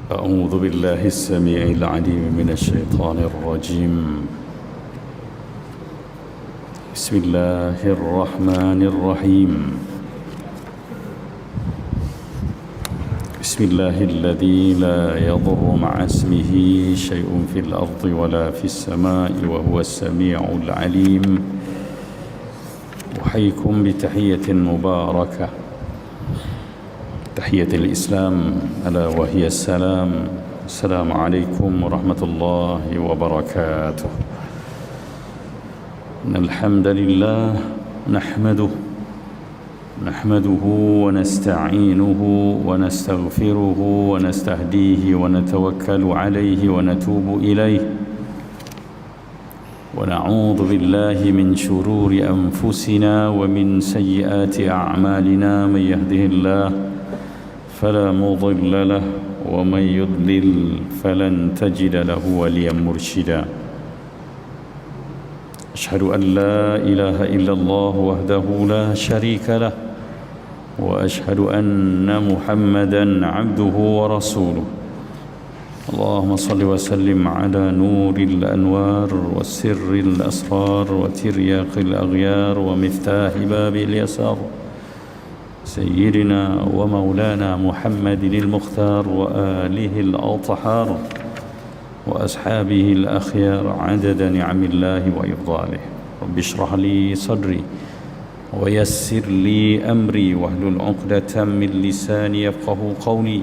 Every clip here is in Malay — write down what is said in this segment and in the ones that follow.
أعوذ بالله السميع العليم من الشيطان الرجيم. بسم الله الرحمن الرحيم. بسم الله الذي لا يضر مع اسمه شيء في الأرض ولا في السماء وهو السميع العليم. أحييكم بتحية مباركة، تحية الإسلام ألا وهي السلام. السلام عليكم ورحمة الله وبركاته. إن الحمد لله نحمده ونستعينه ونستغفره ونستهديه ونتوكل عليه ونتوب إليه، ونعوذ بالله من شرور أنفسنا ومن سيئات أعمالنا. من يهده الله فلا مضل له ومن يضلل فلن تجد له وليا مرشدا. أشهد أن لا إله إلا الله وحده لا شريك له، وأشهد أن محمدا عبده ورسوله. اللهم صل وسلم على نور الأنوار والسر الأسرار وترياق الأغيار ومفتاح باب اليسار، سيدنا ومولانا محمد المختار وآله الأطهار وأصحابه الأخيار عدد نعم الله وإفضاله. رب اشرح لي صدري ويسر لي أمري واحلل عقدة من لساني يفقه قولي.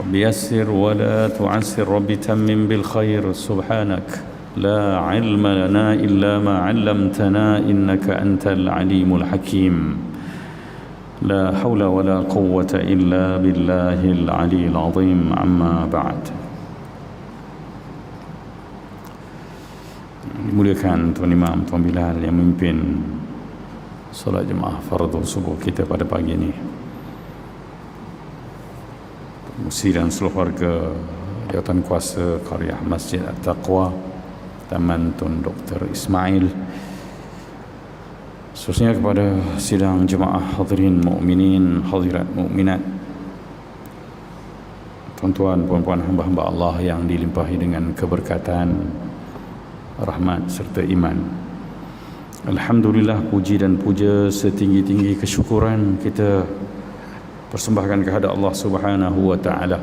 رب يسر ولا تعسر، رب تمم بالخير. سبحانك لا علم لنا إلا ما علمتنا إنك أنت العليم الحكيم. لا حول ولا قوة إلا بالله العلي العظيم. أما بعد. Dimuliakan Tuan Imam, Tuan Bilal yang memimpin solat jemaah fardu subuh kita pada pagi ini, Musi dan seluruh warga jawatan kuasa Qaryah Masjid At-Taqwa, Taman Tun Dr. Ismail, khususnya kepada sidang jemaah hadirin mukminin, hadirat mukminat, tuan-tuan, puan-puan, hamba-hamba Allah yang dilimpahi dengan keberkatan, rahmat serta iman. Alhamdulillah, puji dan puja setinggi-tinggi kesyukuran kita persembahkan kepada Allah Subhanahu wa taala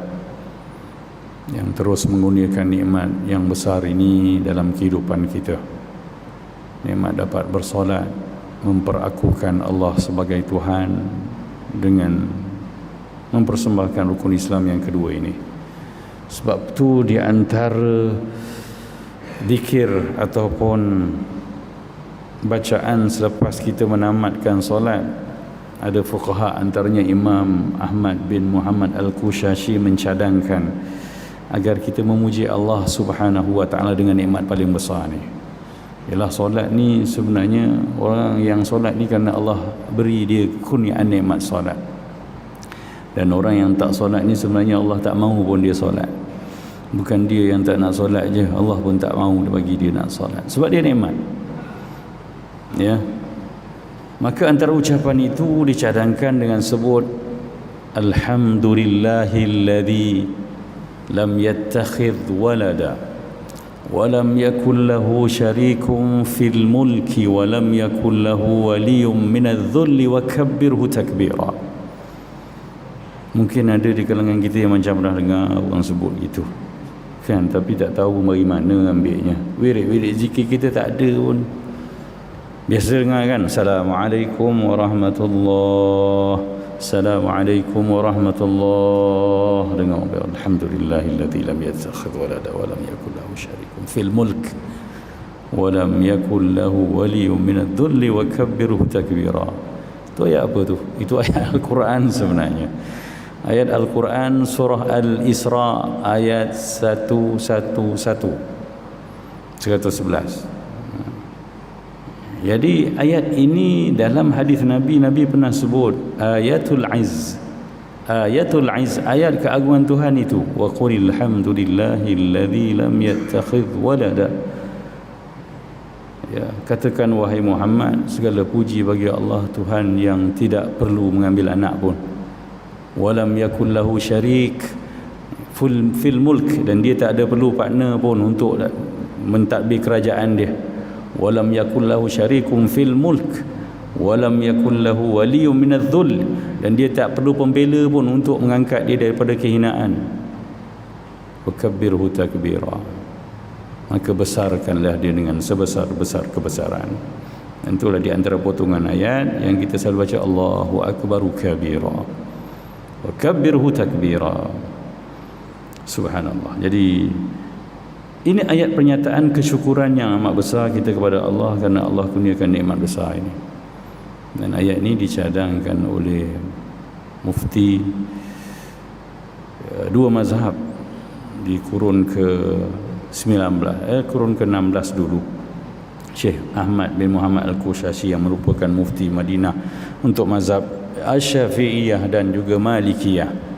yang terus mengurniakan nikmat yang besar ini dalam kehidupan kita. Nikmat dapat bersolat, memperakukan Allah sebagai Tuhan dengan mempersembahkan rukun Islam yang kedua ini. Sebab tu di antara zikir ataupun bacaan selepas kita menamatkan solat, ada fuqaha antaranya Imam Ahmad bin Muhammad Al-Kushashi mencadangkan agar kita memuji Allah Subhanahu wa taala dengan nikmat paling besar ni. Ialah solat ni sebenarnya orang yang solat ni kerana Allah beri dia kurniaan nikmat solat. Dan orang yang tak solat ni sebenarnya Allah tak mahu pun dia solat. Bukan dia yang tak nak solat je, Allah pun tak mahu bagi dia nak solat. Sebab dia nikmat. Ya. Maka antara ucapan itu dicadangkan dengan sebut Alhamdulillahilladzi lam yattakhidh walada wa lam yakul lahu syarikun fil mulki wa lam yakul lahu waliyyun minadh-dhulli wa kabbirhu takbira. Mungkin ada di kalangan kita yang macam pernah dengar orang sebut gitu kan, tapi tak tahu dari mana ambilnya. Wirid-wirid zikir kita tak ada pun. Biasa dengar kan, Assalamualaikum warahmatullahi, Assalamualaikum warahmatullahi. Dengar, Alhamdulillahilladzi lam yattakhidh walada wa lam yakul lahu syarikun fil mulk wa lam yakul lahu waliyyun minadh-dhulli wa kabbirhu takbira. Itu ayat apa tu? Itu ayat Al-Quran sebenarnya. Ayat Al-Quran surah Al-Isra ayat 111. Jadi ayat ini dalam hadis Nabi pernah sebut ayatul izz. Ayatul izz, ayat keagungan Tuhan itu. Wa qulil hamdulillahilladzi lam yattakhidh walada. Ya, katakan wahai Muhammad, segala puji bagi Allah Tuhan yang tidak perlu mengambil anak pun. Walam yakul lahu syarik, fil mulk, dan dia tak ada perlu partner pun untuk mentadbir kerajaan dia. Walam yakul lahu syarikum fil mulk walam yakul lahu waliyyun minadh-dhull, dan dia tak perlu pembela pun untuk mengangkat dia daripada kehinaan. Wakabbirhu takbira, maka besarkanlah dia dengan sebesar-besar kebesaran. Dan itulah di antara potongan ayat yang kita selalu baca, Allahu akbaru kabira wakabbirhu takbira. Subhanallah. Jadi ini ayat pernyataan kesyukuran yang amat besar kita kepada Allah kerana Allah kurniakan nikmat besar ini. Dan ayat ini dicadangkan oleh mufti dua mazhab di kurun kurun ke-16 dulu, Syekh Ahmad bin Muhammad Al-Qushashi yang merupakan mufti Madinah untuk mazhab Asy-Syafi'iyah dan juga Malikiyah.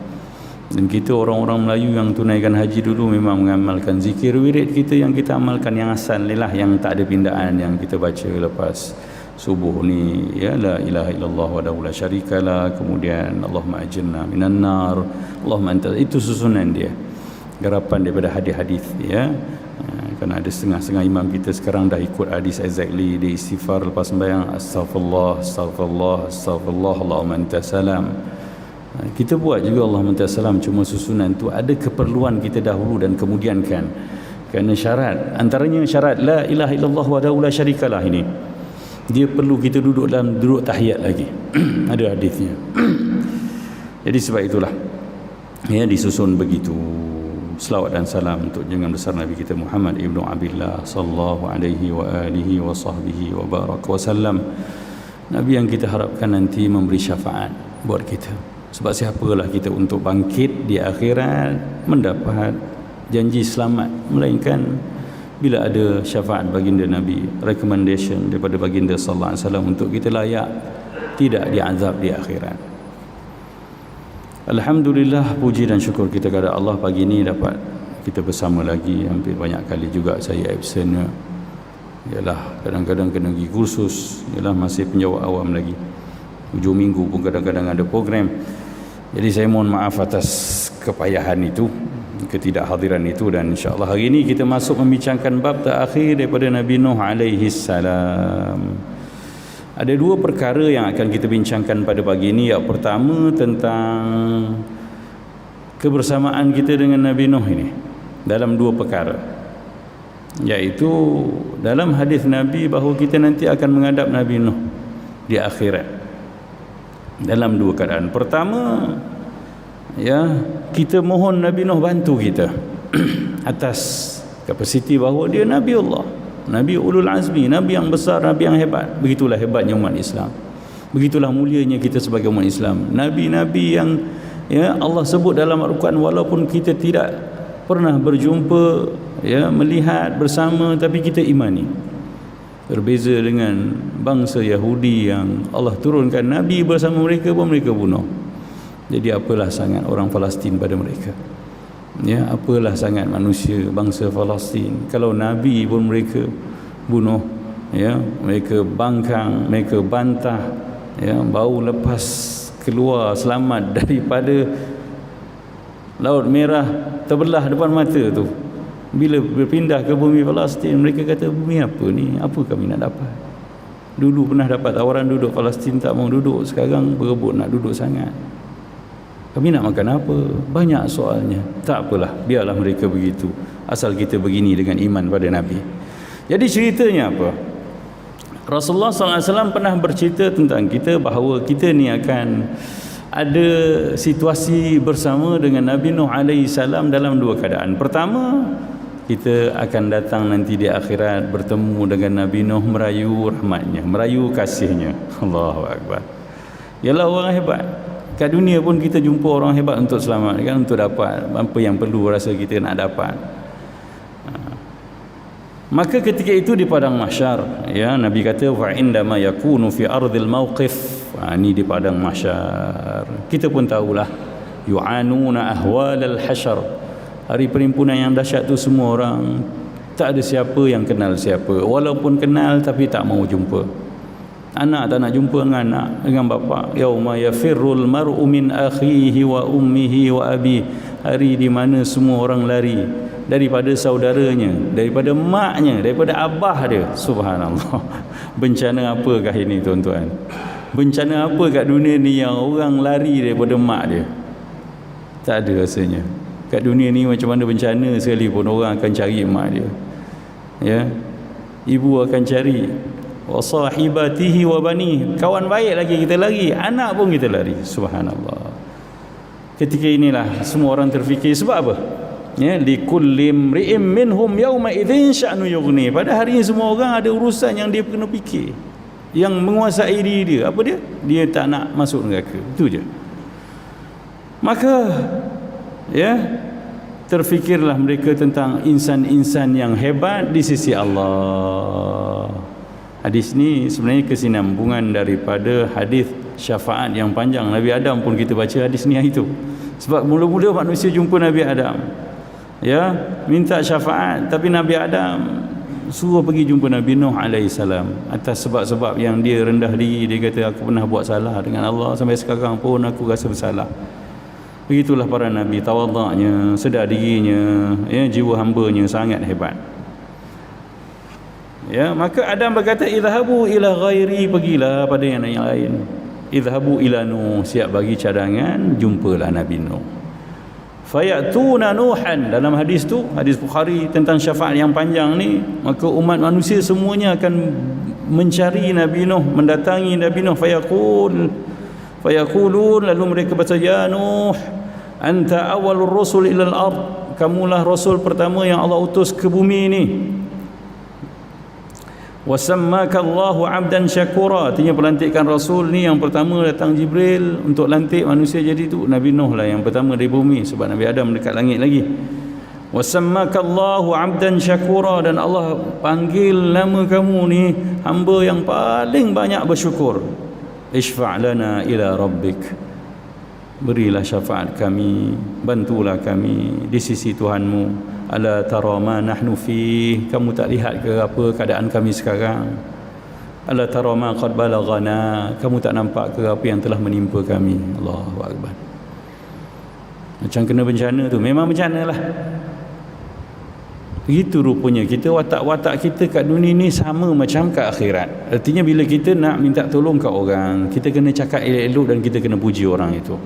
Dan kita orang-orang Melayu yang tunaikan haji dulu memang mengamalkan zikir wirid kita, yang kita amalkan yang asal lah, yang tak ada pindaan, yang kita baca lepas subuh ni, ya, la ilaha illallah wahdahu la syarikalah, kemudian Allahumma ajirna minan nar, Allahumma anta, itu susunan dia, garapan daripada hadis-hadis, ya. Kerana ada setengah-setengah imam kita sekarang dah ikut hadis exactly, dia istighfar lepas sembahyang, astaghfirullah astaghfirullah astaghfirullah Allahumma anta salam. Kita buat juga Allahumma anta salam, cuma susunan tu ada keperluan kita dahulu dan kemudian kan, kerana syarat, antaranya syarat la ilaha illallah wahdahu la syarikalah ini, dia perlu kita duduk dalam duduk tahiyat lagi. Ada hadisnya. Jadi sebab itulah, ya, disusun begitu. Selawat dan salam untuk junjungan besar Nabi kita Muhammad ibnu Abdullah sallallahu alaihi wa alihi wa sahbihi wa baraka wasallam, Nabi yang kita harapkan nanti memberi syafaat buat kita. Sebab siapalah kita untuk bangkit di akhirat mendapat janji selamat, melainkan bila ada syafaat baginda Nabi, recommendation daripada baginda sallallahu alaihi wasallam untuk kita layak tidak diazab di akhirat. Alhamdulillah, puji dan syukur kita kepada Allah, pagi ini dapat kita bersama lagi. Hampir banyak kali juga saya absent, ialah kadang-kadang kena pergi kursus, ialah masih penjawat awam lagi, 7 minggu pun kadang-kadang ada program. Jadi saya mohon maaf atas kepayahan itu, ketidakhadiran itu. Dan insya-Allah hari ini kita masuk membincangkan bab terakhir daripada Nabi Nuh alaihi salam. Ada dua perkara yang akan kita bincangkan pada pagi ini. Yang pertama tentang kebersamaan kita dengan Nabi Nuh ini dalam dua perkara, iaitu dalam hadis Nabi bahawa kita nanti akan menghadap Nabi Nuh di akhirat dalam dua keadaan. Pertama, ya, kita mohon Nabi Nuh bantu kita atas kapasiti bahawa dia Nabi Allah, Nabi Ulul Azmi, Nabi yang besar, Nabi yang hebat. Begitulah hebatnya umat Islam, begitulah mulianya kita sebagai umat Islam. Nabi-Nabi yang, ya, Allah sebut dalam Al-Quran, walaupun kita tidak pernah berjumpa, ya, melihat bersama, tapi kita imani. Berbeza dengan bangsa Yahudi yang Allah turunkan Nabi bersama mereka pun mereka bunuh. Jadi apalah sangat orang Palestin pada mereka, ya, apalah sangat manusia bangsa Palestin kalau Nabi pun mereka bunuh, ya, mereka bangkang, mereka bantah, ya, baru lepas keluar selamat daripada Laut Merah terbelah depan mata tu, bila berpindah ke bumi Palestin, mereka kata, bumi apa ni, apa kami nak dapat? Dulu pernah dapat tawaran duduk Palestin, tak mau duduk, sekarang berebut nak duduk sangat. Kami nak makan apa? Banyak soalnya. Tak apalah, biarlah mereka begitu, asal kita begini dengan iman pada Nabi. Jadi ceritanya apa? Rasulullah SAW pernah bercerita tentang kita bahawa kita ni akan ada situasi bersama dengan Nabi Nuh alaihi salam dalam dua keadaan. Pertama, kita akan datang nanti di akhirat bertemu dengan Nabi Nuh, merayu rahmatnya, merayu kasihnya. Allahu Akbar. Ialah orang hebat. Kat dunia pun kita jumpa orang hebat untuk selamat, kan, untuk dapat apa yang perlu rasa kita nak dapat. Maka ketika itu di padang mahsyar, ya, Nabi kata fa indama yakunu fi ardil mauqif. Ini di padang mahsyar. Kita pun tahulah yu'anuna ahwalal hasyar. Hari perimpunan yang dahsyat tu semua orang tak ada siapa yang kenal siapa. Walaupun kenal tapi tak mau jumpa. Anak tak nak jumpa dengan anak, dengan bapa. Yauma yafirrul mar'u min akhihi wa ummihi wa abi. hari di mana semua orang lari daripada saudaranya, daripada maknya, daripada abah dia. Subhanallah. Bencana apakah ini tuan-tuan? Bencana apa kat dunia ni yang orang lari daripada mak dia? Tak ada rasanya. Kat dunia ni macam mana bencana sekalipun orang akan cari mak dia. Ya. Ibu akan cari, wa sahibatihi wa bani, kawan baik lagi kita lari, anak pun kita lari. Subhanallah. Ketika inilah semua orang terfikir, sebab apa? Ya, likulli imri'in minhum yawma idzin sya'nu yughni. Pada hari ini semua orang ada urusan yang dia kena fikir, yang menguasai diri dia. Apa dia? Dia tak nak masuk neraka. Itu je. Maka ya, terfikirlah mereka tentang insan-insan yang hebat di sisi Allah. Hadis ni sebenarnya kesinambungan daripada hadis syafaat yang panjang Nabi Adam pun kita baca hadis ni itu. Sebab mula-mula manusia jumpa Nabi Adam, ya, minta syafaat, tapi Nabi Adam suruh pergi jumpa Nabi Nuh alaihissalam atas sebab-sebab yang dia rendah diri. Dia kata, aku pernah buat salah dengan Allah, sampai sekarang pun aku rasa bersalah. Begitulah para nabi, tawaduknya, sedar dirinya, ya, jiwa hambanya sangat hebat. Ya, maka Adam berkata, idhabu ila ghairi, pergilah pada yang lain. Idhabu ila Nuh, siap bagi cadangan, jumpalah Nabi Nuh. Fayatuna Nuhan, dalam hadis tu, hadis Bukhari tentang syafaat yang panjang ni, maka umat manusia semuanya akan mencari Nabi Nuh, mendatangi Nabi Nuh. Fayaqulun, lalu mereka berkata, ya Nuh, anta awalur rusul ilal ard, kamulah rasul pertama yang Allah utus ke bumi ini. Wasammaka Allahu abdan syakura, artinya pelantikan rasul ni yang pertama datang Jibril untuk lantik manusia jadi tu Nabi Nuh lah yang pertama dari bumi, sebab Nabi Adam dekat langit lagi. Wasammaka Allahu abdan syakura, dan Allah panggil nama kamu ni hamba yang paling banyak bersyukur. Ishfa' lana ila rabbik, berilah syafaat kami, bantulah kami di sisi Tuhanmu. Ala tara ma nahnu fi, kamu tak lihat ke apa keadaan kami sekarang? Ala tara ma qad balaghana, kamu tak nampak ke apa yang telah menimpa kami? Allahu akbar. Macam kena bencana tu, memang bencana lah. Begitu rupanya kita, watak-watak kita kat dunia ni sama macam kat akhirat. Artinya bila kita nak minta tolong kat orang, kita kena cakap elok-elok dan kita kena puji orang itu.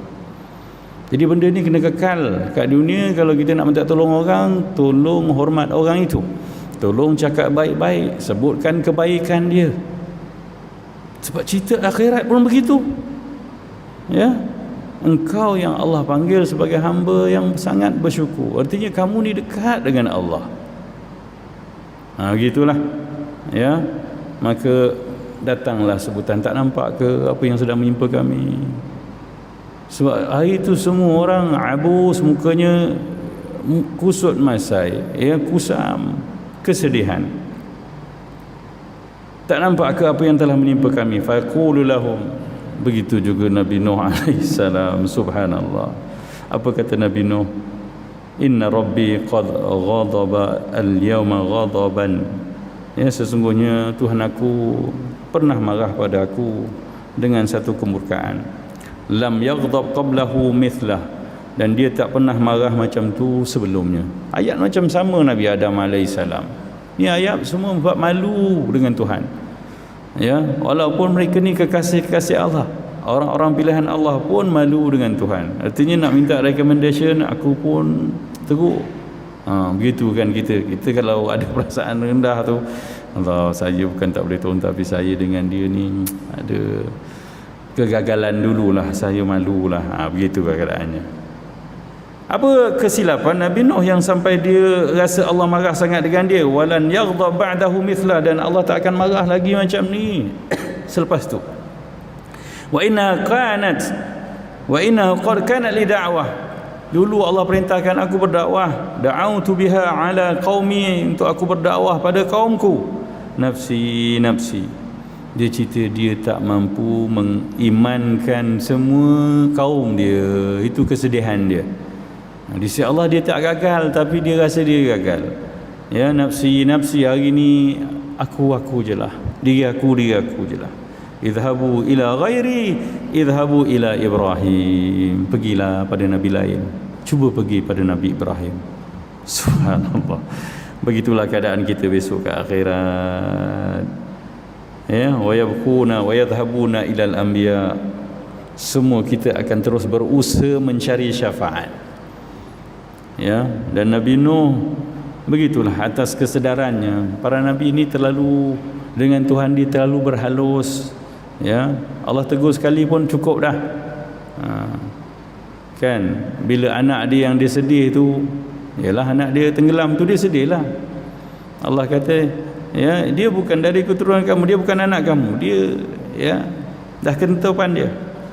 Jadi benda ni kena kekal kat dunia. Kalau kita nak minta tolong orang, tolong hormat orang itu, tolong cakap baik-baik, sebutkan kebaikan dia. Sebab cerita akhirat pun begitu. Ya, engkau yang Allah panggil sebagai hamba yang sangat bersyukur, artinya kamu ni dekat dengan Allah. Begitulah. Ya, maka datanglah sebutan, tak nampak ke apa yang sedang menimpa kami? Sebab hari itu semua orang abus, mukanya kusut masai, ya, kusam, kesedihan. Tak nampak ke apa yang telah menimpa kami? Faqulu lahum, begitu juga Nabi Nuh alaihissalam. Subhanallah. Apa kata Nabi Nuh? Inna rabbi qad ghadaba al-yawma ghadaban, ya, sesungguhnya Tuhan aku pernah marah pada aku dengan satu kemurkaan. Lam yaghdab qablahu mithlah, dan dia tak pernah marah macam tu sebelumnya. Ayat macam sama Nabi Adam alaihissalam. Ni ayat semua buat malu dengan Tuhan. Ya, walaupun mereka ni kekasih-kekasih Allah, orang-orang pilihan Allah pun malu dengan Tuhan. Artinya nak minta recommendation, aku pun teruk. Begitu kan kita kalau ada perasaan rendah tu, Allah, saya bukan tak boleh tolong, tapi saya dengan dia ni ada kegagalan dululah, saya malulah. Begitu keadaannya. Apa kesilapan Nabi Nuh yang sampai dia rasa Allah marah sangat dengan dia? Walan yaghdab ba'dahu mithla, dan Allah tak akan marah lagi macam ni selepas tu. Wa inna qad kanat li da'wah, dulu Allah perintahkan aku berdakwah. Da'autu biha ala qaumi, untuk aku berdakwah pada kaumku. Nafsi nafsi, dia cerita dia tak mampu mengimankan semua kaum dia. Itu kesedihan dia. Di sisi Allah dia tak gagal, tapi dia rasa dia gagal. Ya, nafsi nafsi, hari ni aku je lah, diri aku je lah. Idhabu ila ghairi, idhabu ila Ibrahim, pergilah pada nabi lain. Cuba pergi pada Nabi Ibrahim. Subhanallah. Begitulah keadaan kita besok ke akhirat. Ya, wa yabquna wa yadhhabuna ilal anbiya. Semua kita akan terus berusaha mencari syafaat. Ya, dan Nabi Nuh begitulah atas kesedarannya. Para nabi ini terlalu dengan Tuhan dia terlalu berhalus. Ya, Allah tegur sekali pun cukup dah. Kan bila anak dia yang dia sedih tu, yalah anak dia tenggelam tu, dia sedih lah. Allah kata, ya, dia bukan dari keturunan kamu, dia bukan anak kamu, dia ya dah kentupan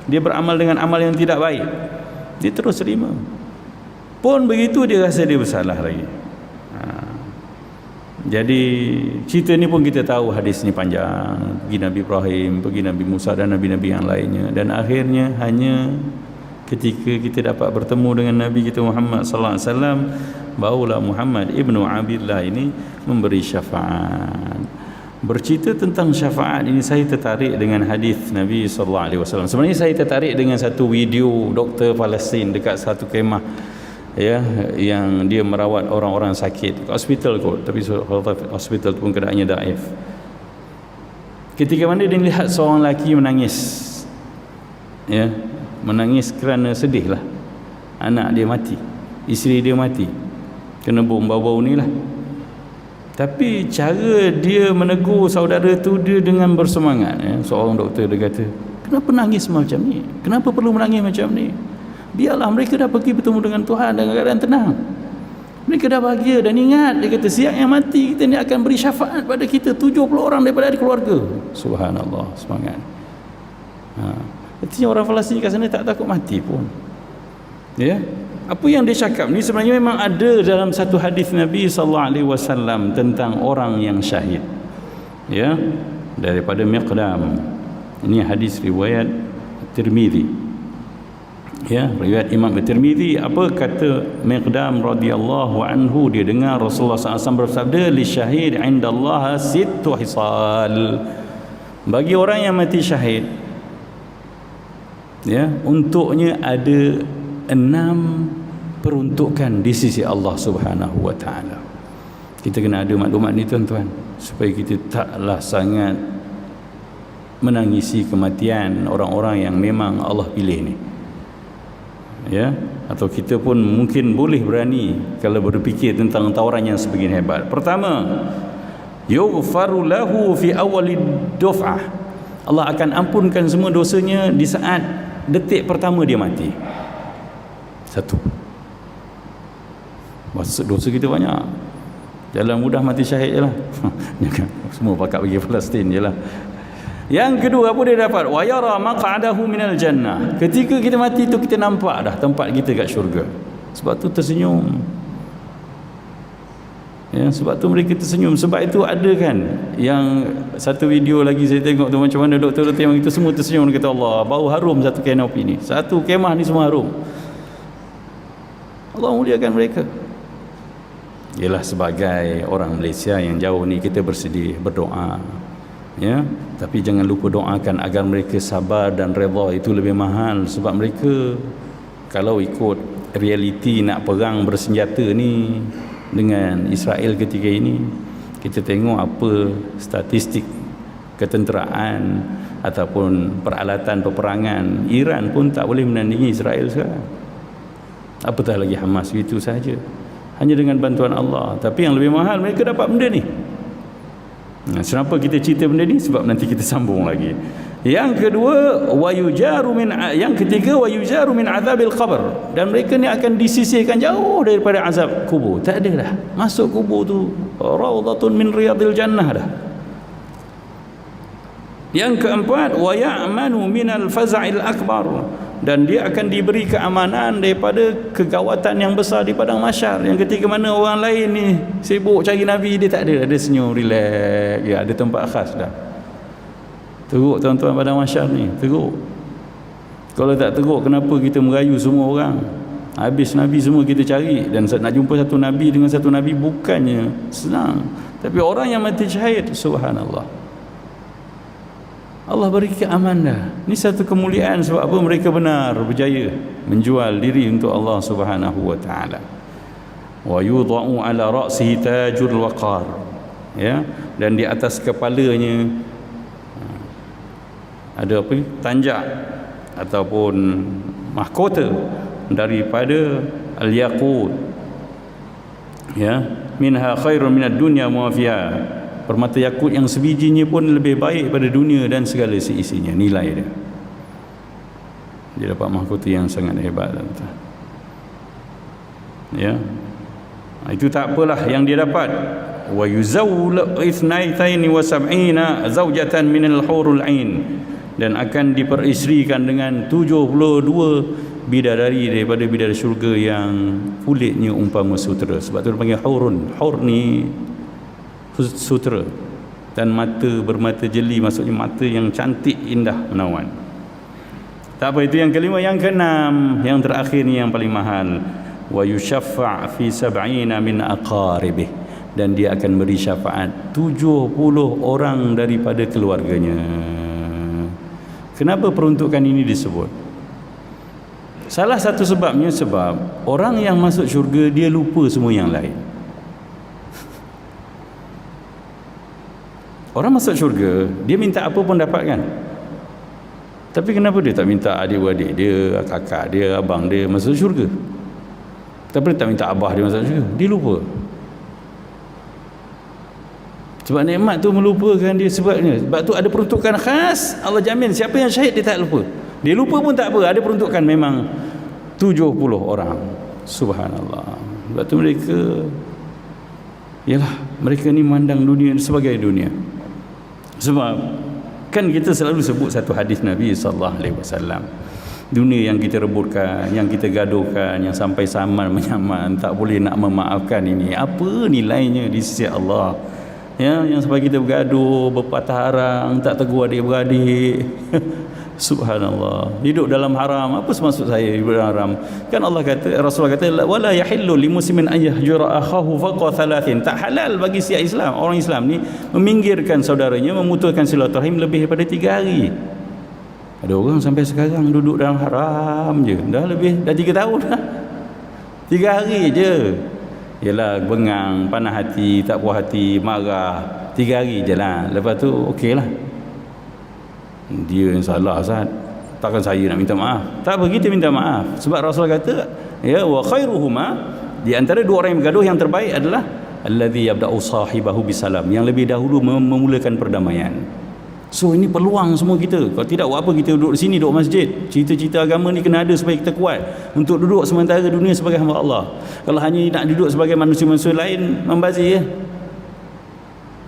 dia beramal dengan amal yang tidak baik, dia terus terima. Pun begitu dia rasa dia bersalah lagi. Jadi cerita ni pun kita tahu, hadis ni panjang, pergi Nabi Ibrahim, pergi Nabi Musa dan nabi-nabi yang lainnya, dan akhirnya hanya ketika kita dapat bertemu dengan Nabi kita Muhammad sallallahu alaihi wasallam, barulah Muhammad ibnu Abdullah ini memberi syafaat. Bercerita tentang syafaat ini, saya tertarik dengan hadis Nabi sallallahu alaihi wasallam. Sebenarnya saya tertarik dengan satu video doktor Palestin dekat satu kemah, ya, yang dia merawat orang-orang sakit, hospital kot, tapi hospital pun keadaannya daif. Ketika mana dia lihat seorang lelaki menangis, ya, menangis kerana sedih lah, anak dia mati, isteri dia mati, kena bom bau-bau ni lah. Tapi cara dia menegur saudara tu, dia dengan bersemangat, ya. Seorang doktor dia kata, kenapa nangis macam ni, kenapa perlu menangis macam ni, biarlah mereka dah pergi bertemu dengan Tuhan dengan keadaan tenang, mereka dah bahagia. Dan ingat, dia kata, siang yang mati kita ni akan beri syafaat pada kita 70 orang daripada ahli keluarga. Subhanallah, semangat. Artinya orang Palestin kat sana tak takut mati pun. Ya, apa yang dia cakap ni sebenarnya memang ada dalam satu hadis Nabi sallallahu alaihi wasallam tentang orang yang syahid. Ya, daripada Miqdam. Ini hadis riwayat Tirmizi. Ya, riwayat Imam Tirmizi. Apa kata Miqdam radhiyallahu anhu, dia dengar Rasulullah SAW bersabda, li syahid indallaha sittu hisal. Bagi orang yang mati syahid, ya, untuknya ada 6 peruntukan di sisi Allah Subhanahu wa taala. Kita kena ada maklumat ni tuan-tuan, supaya kita taklah sangat menangisi kematian orang-orang yang memang Allah pilih ni. Ya, atau kita pun mungkin boleh berani kalau berfikir tentang tawaran yang sebegini hebat. Pertama, yughfaru lahu fi awwalid duf'ah. Allah akan ampunkan semua dosanya di saat detik pertama dia mati. Satu, dosa kita banyak, jalan mudah mati syahid je lah. Semua pakat pergi Palestin je lah. Yang kedua, apa dia dapat? Wa yara maq'adahu minal jannah. Ketika kita mati tu, kita nampak dah tempat kita kat syurga. Sebab tu tersenyum. Ya, sebab tu mereka tersenyum. Sebab itu ada kan yang satu video lagi saya tengok tu, macam mana doktor-doktor yang itu semua tersenyum. Dia kata, Allah, bau harum satu kanopi ni, satu kemah ni semua harum. Allah muliakan mereka. Ialah sebagai orang Malaysia yang jauh ni, kita bersedih, berdoa, ya, tapi jangan lupa doakan agar mereka sabar dan redha. Itu lebih mahal. Sebab mereka kalau ikut realiti nak perang bersenjata ni dengan Israel ketika ini, kita tengok apa statistik ketenteraan ataupun peralatan peperangan, Iran pun tak boleh menandingi Israel sekarang, apatah lagi Hamas. Itu saja, hanya dengan bantuan Allah. Tapi yang lebih mahal, mereka dapat benda ni. Kenapa kita cerita benda ni? Sebab nanti kita sambung lagi. Yang kedua, yang ketiga, wayujaru min azabil qabr. Dan mereka ni akan disisihkan jauh daripada azab kubur. Tak ada dah, masuk kubur tu raudhatun min riyadil jannah dah. Yang keempat, wa ya'manu minal faza'il akbar. Dan dia akan diberi keamanan daripada kegawatan yang besar di padang mahsyar. Yang ketika mana orang lain ni sibuk cari Nabi, dia tak ada, dia senyum, relax, ya, ada tempat khas dah. Teruk tuan-tuan padang mahsyar ni, teruk. Kalau tak teruk, kenapa kita merayu semua orang? Habis Nabi semua kita cari, dan nak jumpa satu Nabi dengan satu Nabi bukannya senang. Tapi orang yang mati syahid, subhanallah, Allah beri keamanan dah. Ini satu kemuliaan sebab apa? Mereka benar berjaya menjual diri untuk Allah Subhanahu wa taala. Wa yudha'u ala ra'sihi tajul waqar. Ya, dan di atas kepalanya ada apa? Tanjak ataupun mahkota daripada al-yaqut. Ya, minha khairun minad dunya wa fiha. Permata yakut yang sebijinya pun lebih baik pada dunia dan segala seisinya, nilai dia. Dia dapat mahkota yang sangat hebat, tuan-tuan. Ya. Itu tak apalah yang dia dapat. Wa yuzawwal 72 zawjatan minal hurul ain, dan akan diperisterikan dengan 72 bidadari daripada bidadari syurga yang kulitnya umpama sutera. Sebab tu dia panggil hurun. Hur ni sutera, dan mata bermata jeli, maksudnya mata yang cantik, indah, menawan. Tak apa, itu yang kelima. Yang keenam, yang terakhir ni yang paling mahal. Wa yushaffa' fi 70 min aqaribih, dan dia akan beri syafaat 70 orang daripada keluarganya. Kenapa peruntukan ini disebut? Salah satu sebabnya sebab orang yang masuk syurga dia lupa semua yang lain. Orang masuk syurga, dia minta apa pun dapatkan. Tapi kenapa dia tak minta adik-beradik dia, kakak dia, abang dia masuk syurga? Tapi dia tak minta abah dia masuk syurga. Dia lupa. Sebab nikmat tu melupakan dia sebabnya. Sebab tu ada peruntukan khas. Allah jamin siapa yang syahid dia tak lupa. Dia lupa pun tak apa. Ada peruntukan memang 70 orang. Subhanallah. Sebab tu mereka, yalah, mereka ni memandang dunia sebagai dunia. Sebab kan kita selalu sebut satu hadis Nabi SAW, dunia yang kita rebutkan, yang kita gaduhkan, yang sampai saman menyaman, tak boleh nak memaafkan, ini apa nilainya di sisi Allah? Ya, yang sampai kita bergaduh, berpatah arang, tak tegur adik-beradik. Subhanallah, hidup dalam haram. Apa maksud saya hidup dalam haram? Kan Allah kata, Rasulullah kata, wala yahillu limuslimin an yahjura akhahu fawqa thalathin. Tak halal bagi si Islam, orang Islam ni meminggirkan saudaranya, memutuskan silaturahim lebih daripada 3 hari. Ada orang sampai sekarang duduk dalam haram je, dah 3 tahun dah. 3 hari je. Yalah, bengang, panas hati, tak puas hati, marah, 3 hari je lah. Lepas tu okey lah, dia yang salah, Ustaz. Takkan saya nak minta maaf? Tak apa, kita minta maaf. Sebab Rasulullah kata, ya, wa khairuhuma, di antara dua orang yang bergaduh yang terbaik adalah allazi yabda'u sahibahu bisalam, yang lebih dahulu memulakan perdamaian. So ini peluang semua kita. Kalau tidak, buat apa kita duduk di sini, duduk masjid? Cerita-cerita agama ni kena ada supaya kita kuat untuk duduk sementara dunia sebagai hamba Allah. Kalau hanya nak duduk sebagai manusia-manusia lain, membazir ya.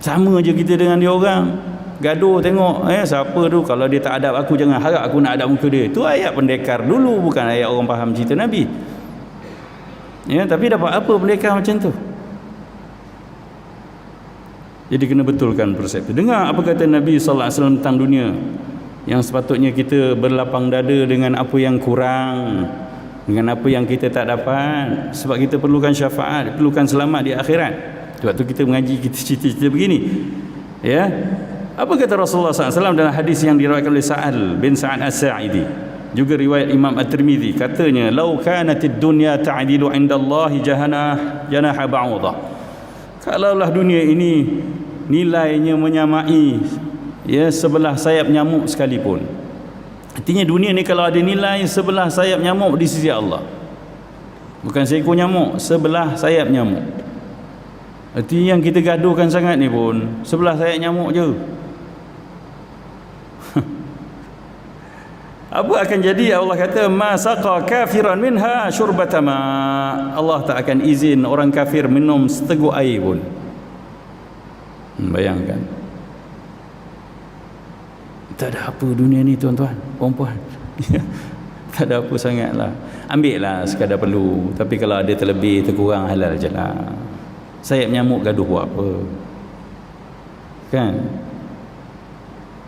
Sama je kita dengan dia orang. Gaduh tengok, siapa tu, kalau dia tak adab aku, jangan harap aku nak adab muka dia. Tu ayat pendekar dulu, bukan ayat orang faham cerita Nabi. Ya, tapi dapat apa pendekar macam tu? Jadi kena betulkan persepsi. Dengar apa kata Nabi SAW tentang dunia, yang sepatutnya kita berlapang dada dengan apa yang kurang, dengan apa yang kita tak dapat. Sebab kita perlukan syafaat, perlukan selamat di akhirat. Sebab tu kita mengaji, kita cerita-cerita begini. Ya. Apa kata Rasulullah SAW dalam hadis yang diriwayatkan oleh Sa'al bin Sa'ad As-Sa'idi, juga riwayat Imam At-Tirmizi, katanya, "Lau kanatid dunya ta'dilu 'indallahi janaha ba'udah." Kalaulah dunia ini nilainya menyamai ya sebelah sayap nyamuk sekalipun. Artinya dunia ni kalau ada nilai sebelah sayap nyamuk di sisi Allah, bukan seekor nyamuk, sebelah sayap nyamuk. Artinya yang kita gaduhkan sangat ni pun sebelah sayap nyamuk je. Apa akan jadi? Allah kata, ma saqa kafiran minha syurbatama. Allah tak akan izin orang kafir minum seteguk air pun. Bayangkan. Tak ada apa dunia ni, tuan-tuan, puan-puan. Tak ada apa sangatlah. Ambil lah sekadar perlu. Tapi kalau ada terlebih, terkurang, halal je lah. Sayap nyamuk gaduh buat apa? Kan?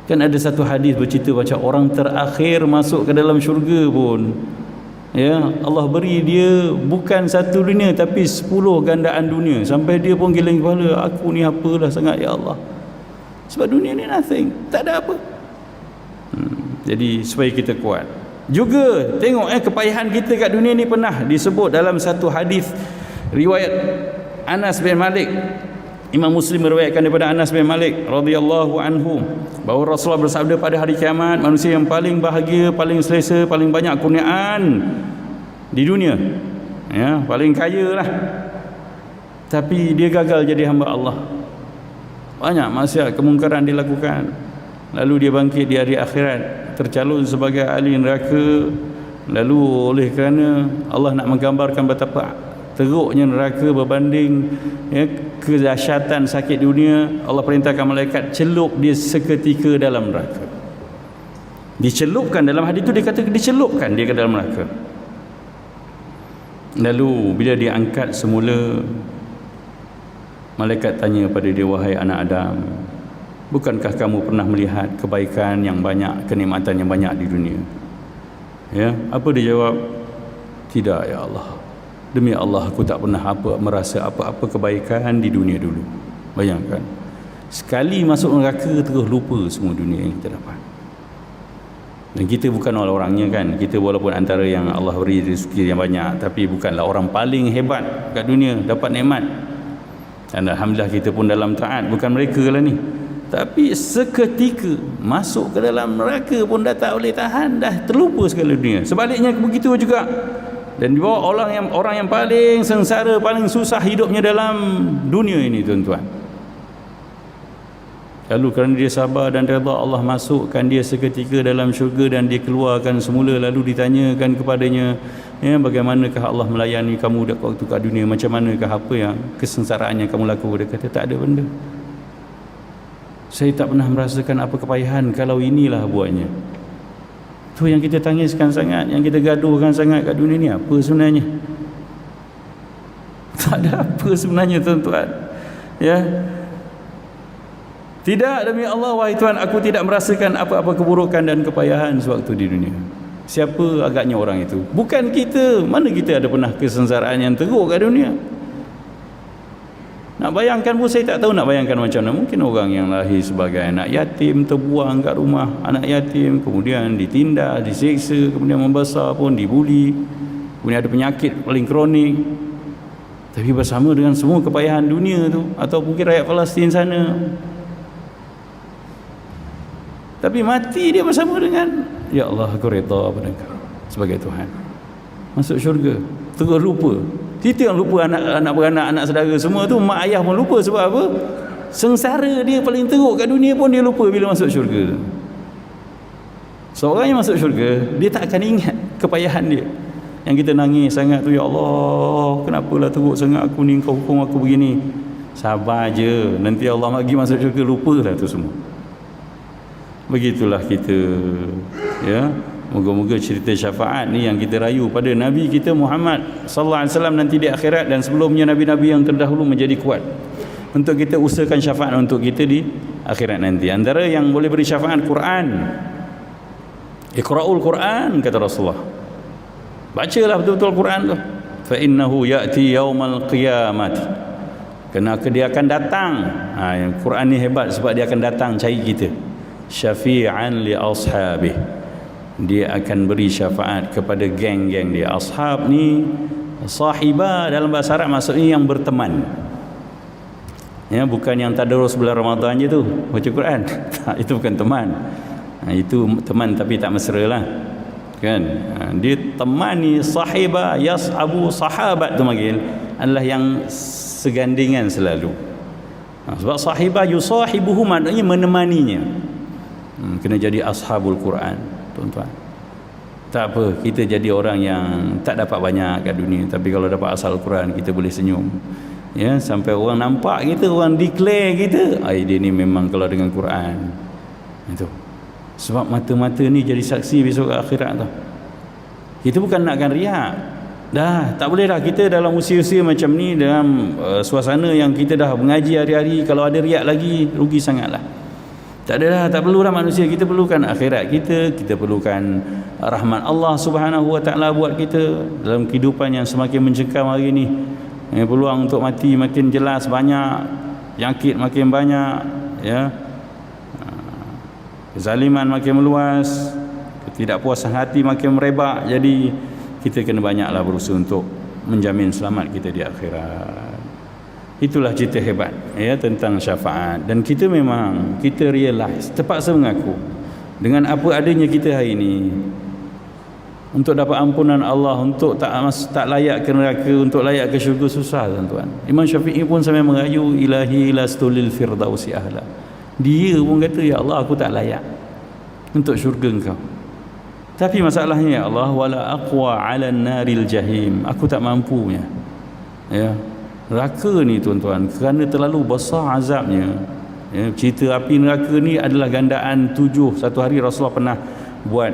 Kan ada satu hadis bercerita macam orang terakhir masuk ke dalam syurga pun, ya, Allah beri dia bukan satu dunia tapi 10 gandaan dunia, sampai dia pun geleng kepala, aku ni apalah sangat ya Allah. Sebab dunia ni nothing, tak ada apa. Jadi supaya kita kuat. Juga tengok kepayahan kita kat dunia ni pernah disebut dalam satu hadis riwayat Anas bin Malik. Imam Muslim meriwayatkan daripada Anas bin Malik radhiyallahu anhu bahawa Rasulullah bersabda, pada hari kiamat manusia yang paling bahagia, paling selesa, paling banyak kurniaan di dunia, ya, paling kaya lah, tapi dia gagal jadi hamba Allah. Banyak maksiat, kemungkaran dilakukan, lalu dia bangkit di hari akhirat tercalon sebagai ahli neraka. Lalu oleh kerana Allah nak menggambarkan betapa teruknya neraka berbanding kedahsyatan sakit dunia, Allah perintahkan malaikat celup dia seketika dalam neraka. Dicelupkan, dalam hadis itu dia kata dicelupkan dia ke dalam neraka. Lalu bila diangkat semula, malaikat tanya pada dia, wahai anak Adam, bukankah kamu pernah melihat kebaikan yang banyak, kenikmatan yang banyak di dunia? Ya, apa dia jawab? Tidak ya Allah, demi Allah aku tak pernah merasa apa-apa kebaikan di dunia dulu. Bayangkan, sekali masuk neraka terus lupa semua dunia yang kita dapat. Dan kita bukan orang-orangnya kan, kita walaupun antara yang Allah beri rezeki yang banyak, tapi bukanlah orang paling hebat kat dunia dapat nikmat. Dan alhamdulillah kita pun dalam taat, bukan mereka lah ni. Tapi seketika masuk ke dalam neraka pun dah tak boleh tahan, dah terlupa segala dunia. Sebaliknya begitu juga. Dan dibawa orang yang paling sengsara, paling susah hidupnya dalam dunia ini, tuan-tuan. Lalu kerana dia sabar dan redha, Allah masukkan dia seketika dalam syurga dan dia keluarkan semula. Lalu ditanyakan kepadanya, ya, bagaimanakah Allah melayani kamu waktu kat dunia? Macam manakah apa yang kesengsaraan yang kamu lakukan? Dia kata tak ada benda. Saya tak pernah merasakan apa kepayahan kalau inilah buatnya. Tu yang kita tangiskan sangat, yang kita gaduhkan sangat kat dunia ni, apa sebenarnya? Tak ada apa sebenarnya, tuan-tuan. Ya. Tidak, demi Allah wahai Tuhan, aku tidak merasakan apa-apa keburukan dan kepayahan sewaktu di dunia. Siapa agaknya orang itu? Bukan kita. Mana kita ada pernah kesengsaraan yang teruk kat dunia? Nak bayangkan pun saya tak tahu nak bayangkan macam mana. Mungkin orang yang lahir sebagai anak yatim, terbuang kat rumah anak yatim, kemudian ditindas, diseksa, kemudian membesar pun dibuli, kemudian ada penyakit paling kronik, tapi bersama dengan semua kepayahan dunia tu. Atau mungkin rakyat Palestin sana, tapi mati dia bersama dengan, ya Allah aku redha pada Engkau sebagai Tuhan, masuk syurga, terus lupa. Kita yang lupa anak beranak, anak saudara semua tu, mak ayah pun lupa. Sebab apa? Sengsara dia paling teruk kat dunia pun dia lupa bila masuk syurga. Seorang yang masuk syurga, dia tak akan ingat kepayahan dia. Yang kita nangis sangat tu, ya Allah kenapalah teruk sangat aku ni, Engkau hukum aku begini. Sabar je, nanti Allah bagi masuk syurga, lupalah tu semua. Begitulah kita, ya. Moga-moga cerita syafaat ni yang kita rayu pada Nabi kita Muhammad sallallahu alaihi wasallam nanti di akhirat, dan sebelumnya nabi-nabi yang terdahulu menjadi kuat untuk kita usahakan syafaat untuk kita di akhirat nanti. Antara yang boleh beri syafaat Quran. Iqra'ul Quran, kata Rasulullah. Bacalah betul-betul Quran tu. Fa innahu ya'ti yaumal qiyamah. Kerana dia akan datang. Quran ni hebat sebab dia akan datang cari kita. Syafi'an li ashabih. Dia akan beri syafaat kepada geng-geng dia. Ashab ni, sahibah dalam bahasa Arab maksudnya yang berteman. Ya, bukan yang tadarus bulan Ramadan je tu baca Quran. Itu bukan teman. Itu teman tapi tak mesra lah. Kan? Dia teman ni, sahibah, yashabu, sahabat tu panggil, adalah yang segandingan selalu. Sebab sahibah yusahibuhu maknanya menemaninya. Kena jadi ashabul Quran, tuan-tuan. Tak apa, kita jadi orang yang tak dapat banyak kat dunia, tapi kalau dapat asal Quran kita boleh senyum, ya, sampai orang nampak kita, orang declare kita, dia ni memang kalau dengan Quran. Itu sebab mata-mata ni jadi saksi besok akhirat tu. Kita bukan nakkan riak. Dah tak boleh dah kita dalam usia-usia macam ni, dalam suasana yang kita dah mengaji hari-hari, kalau ada riak lagi rugi sangatlah. Tak ada dah, tak perlu dah manusia. Kita perlukan akhirat kita perlukan rahmat Allah Subhanahu wa taala buat kita dalam kehidupan yang semakin mencekam hari ni. Peluang untuk mati makin jelas, banyak penyakit makin banyak, ya. Kezaliman makin meluas, tidak puas hati makin merebak. Jadi kita kena banyaklah berusaha untuk menjamin selamat kita di akhirat. Itulah cerita hebat ya tentang syafaat. Dan kita memang kita realize, terpaksa mengaku dengan apa adanya kita hari ini, untuk dapat ampunan Allah, untuk tak layak ke neraka, untuk layak ke syurga, susah tuan-tuan. Imam Syafi'i pun sampai merayu, ilahi lastulil firdausi ahla. Dia pun kata, ya Allah, aku tak layak untuk syurga engkau. Tapi masalahnya, ya Allah, wala aqwa 'ala naril jahim, aku tak mampunya. Ya, neraka ni tuan-tuan, kerana terlalu besar azabnya. Ya, cerita api neraka ni adalah gandaan 7. Satu hari Rasulullah pernah buat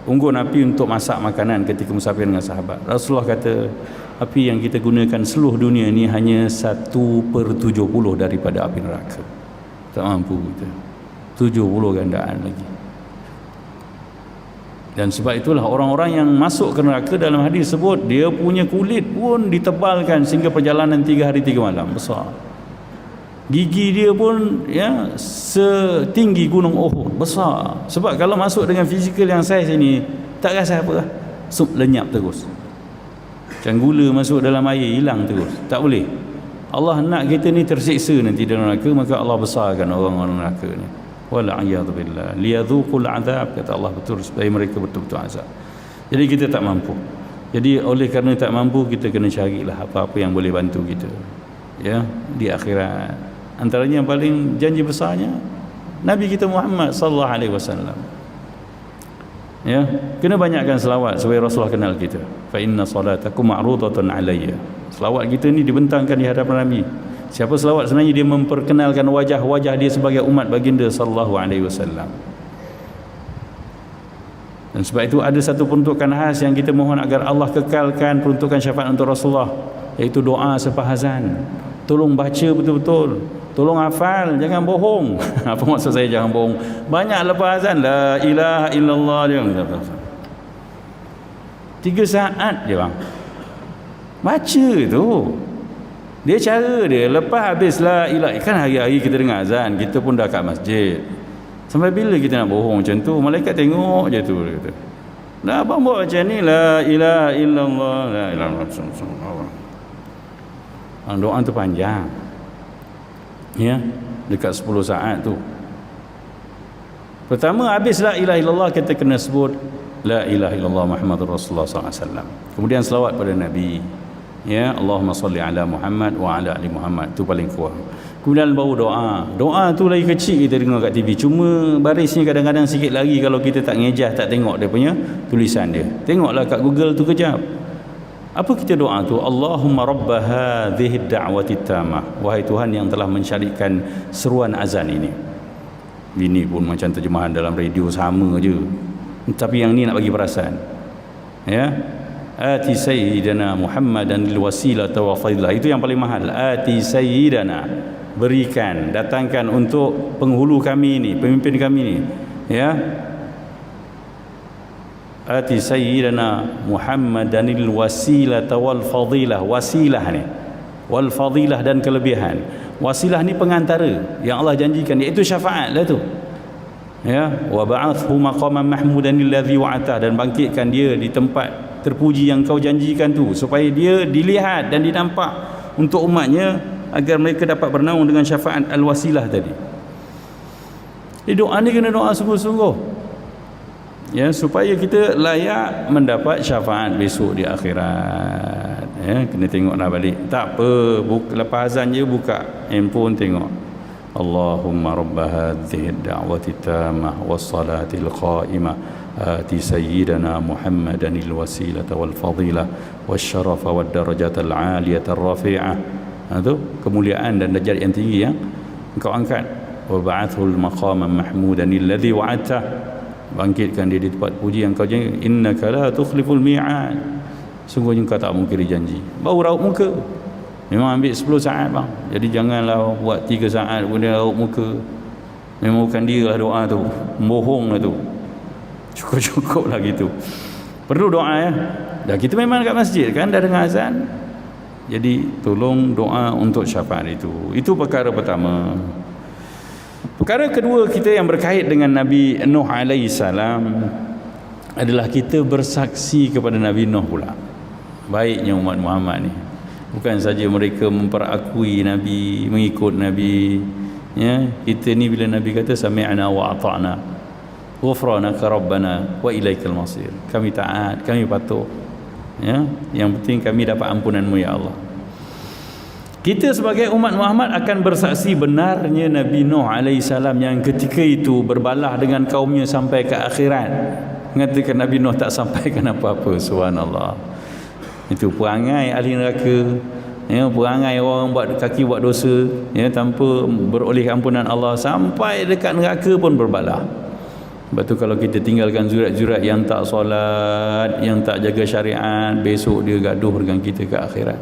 unggun api untuk masak makanan ketika musafir dengan sahabat. Rasulullah kata, api yang kita gunakan seluruh dunia ni hanya 1/70 daripada api neraka. Tak mampu kita. 70 gandaan lagi. Dan sebab itulah orang-orang yang masuk ke neraka dalam hadis sebut, dia punya kulit pun ditebalkan sehingga perjalanan 3 hari 3 malam. Besar. Gigi dia pun ya setinggi gunung Uhud, besar. Sebab kalau masuk dengan fizikal yang saiz ini, tak rasa apa, lenyap terus. Macam gula masuk dalam air, hilang terus. Tak boleh. Allah nak kita ni tersiksa nanti dalam neraka, maka Allah besarkan orang-orang neraka ni. Wal'iyadu billah, liyadhuqul azab, kata Allah, betul, supaya mereka betul-betul azab. Jadi kita tak mampu. Jadi oleh kerana tak mampu, kita kena carilah apa-apa yang boleh bantu kita ya di akhirat. Antaranya yang paling janji besarnya Nabi kita Muhammad sallallahu alaihi wasallam. Ya, kena banyakkan selawat supaya Rasulullah kenal kita. Fa inna salatakum ma'rudatun alayya. Selawat kita ni dibentangkan di hadapan Nabi. Siapa selawat sebenarnya dia memperkenalkan wajah-wajah dia sebagai umat baginda sallallahu alaihi wasallam. Dan sebab itu ada satu peruntukan khas yang kita mohon agar Allah kekalkan peruntukan syafaat untuk Rasulullah, iaitu doa selepas azan. Tolong baca betul-betul, tolong hafal, jangan bohong. Apa maksud saya jangan bohong? Banyak lepas azan la ilaha illallah dia 3 saat je bang baca tu. Dia cara dia lepas habis la ilaha, kan hari-hari kita dengar azan, kita pun dah kat masjid. Sampai bila kita nak bohong macam tu? Malaikat tengok je tu, dia kata, dah abang buat macam ni, la ilaha illallah, la ilaha illallah. Doa tu panjang ya, dekat 10 saat tu. Pertama habis la ilaha illallah, kita kena sebut la ilaha illallah Muhammadur Rasulullah SAW. Kemudian selawat pada Nabi ya, Allahumma salli ala Muhammad wa ala ali Muhammad, tu paling kurang. Kemudian baru doa. Doa tu lagi kecil kita dengar kat TV, cuma barisnya kadang-kadang sikit lagi kalau kita tak ngejah, tak tengok dia punya tulisan dia. Tengoklah kat Google tu kejap. Apa kita doa tu? Allahumma rabba hadhihi ad-da'wati tamah, wahai Tuhan yang telah mensyariatkan seruan azan ini. Ini pun macam terjemahan dalam radio sama je, tapi yang ni nak bagi perasaan ya. Ati sayyidana Muhammadan lil wasilata wa fadilah, itu yang paling mahal. Ati sayyidana, berikan, datangkan untuk penghulu kami ni, pemimpin kami ni ya. Ati sayyidana Muhammadanil wasilata wal fadilah. Wasilah ni, wal fadilah dan kelebihan. Wasilah ni pengantara yang Allah janjikan, iaitu syafaat lah tu ya. Wa ba'athu maqaman mahmudanil ladzi wa'ata, dan bangkitkan dia di tempat terpuji yang kau janjikan tu, supaya dia dilihat dan dinampak untuk umatnya, agar mereka dapat bernaung dengan syafaat al-wasilah tadi. Jadi doa ni kena doa sungguh-sungguh ya, supaya kita layak mendapat syafaat besok di akhirat ya. Kena tengoklah balik, tak apa, lepas azan je buka handphone tengok, Allahumma rabba hadhihi ad-da'wati tamah was-salatil qa'imah ati sayyidana Muhammadanil wasilata wal fadilah wasyarafa wad darajatal 'aliyata ar-rafi'ah. Itu kemuliaan dan darjat yang tinggi yang engkau angkat. Wa ba'athul maqaman mahmudanil ladzi wa'adta, bangkitkan dia di tempat puji yang kau janji. Innaka la tukhliful mi'ad, sungguhnya kau tak mungkiri janji. Bau raut muka. Memang ambil 10 saat bang. Jadi janganlah buat 3 saat kemudian raut muka. Memang bukan dia lah doa tu, bohong lah tu. Cukup-cukup lah gitu. Perlu doa ya. Dah kita memang dekat masjid kan, dah dengar azan. Jadi tolong doa untuk syafaat itu. Itu perkara pertama. Perkara kedua kita yang berkait dengan Nabi Nuh alaihi salam adalah kita bersaksi kepada Nabi Nuh pula. Baiknya umat Muhammad ni, bukan saja mereka memperakui Nabi, mengikut Nabi, ya, kita ni bila Nabi kata sami'na wa ata'na ghufranaka rabbana wa ilaikal masir, kami taat, kami patuh, ya, yang penting kami dapat ampunanmu ya Allah. Kita sebagai umat Muhammad akan bersaksi benarnya Nabi Nuh AS yang ketika itu berbalah dengan kaumnya sampai ke akhirat. Mengatakan Nabi Nuh tak sampaikan apa-apa. Subhanallah. Itu perangai ahli neraka, ya, perangai orang buat kaki buat dosa, ya, tanpa beroleh ampunan Allah, sampai dekat neraka pun berbalah. Sebab tu kalau kita tinggalkan jurat-jurat yang tak solat, yang tak jaga syariat, besok dia gaduh dengan kita ke akhirat.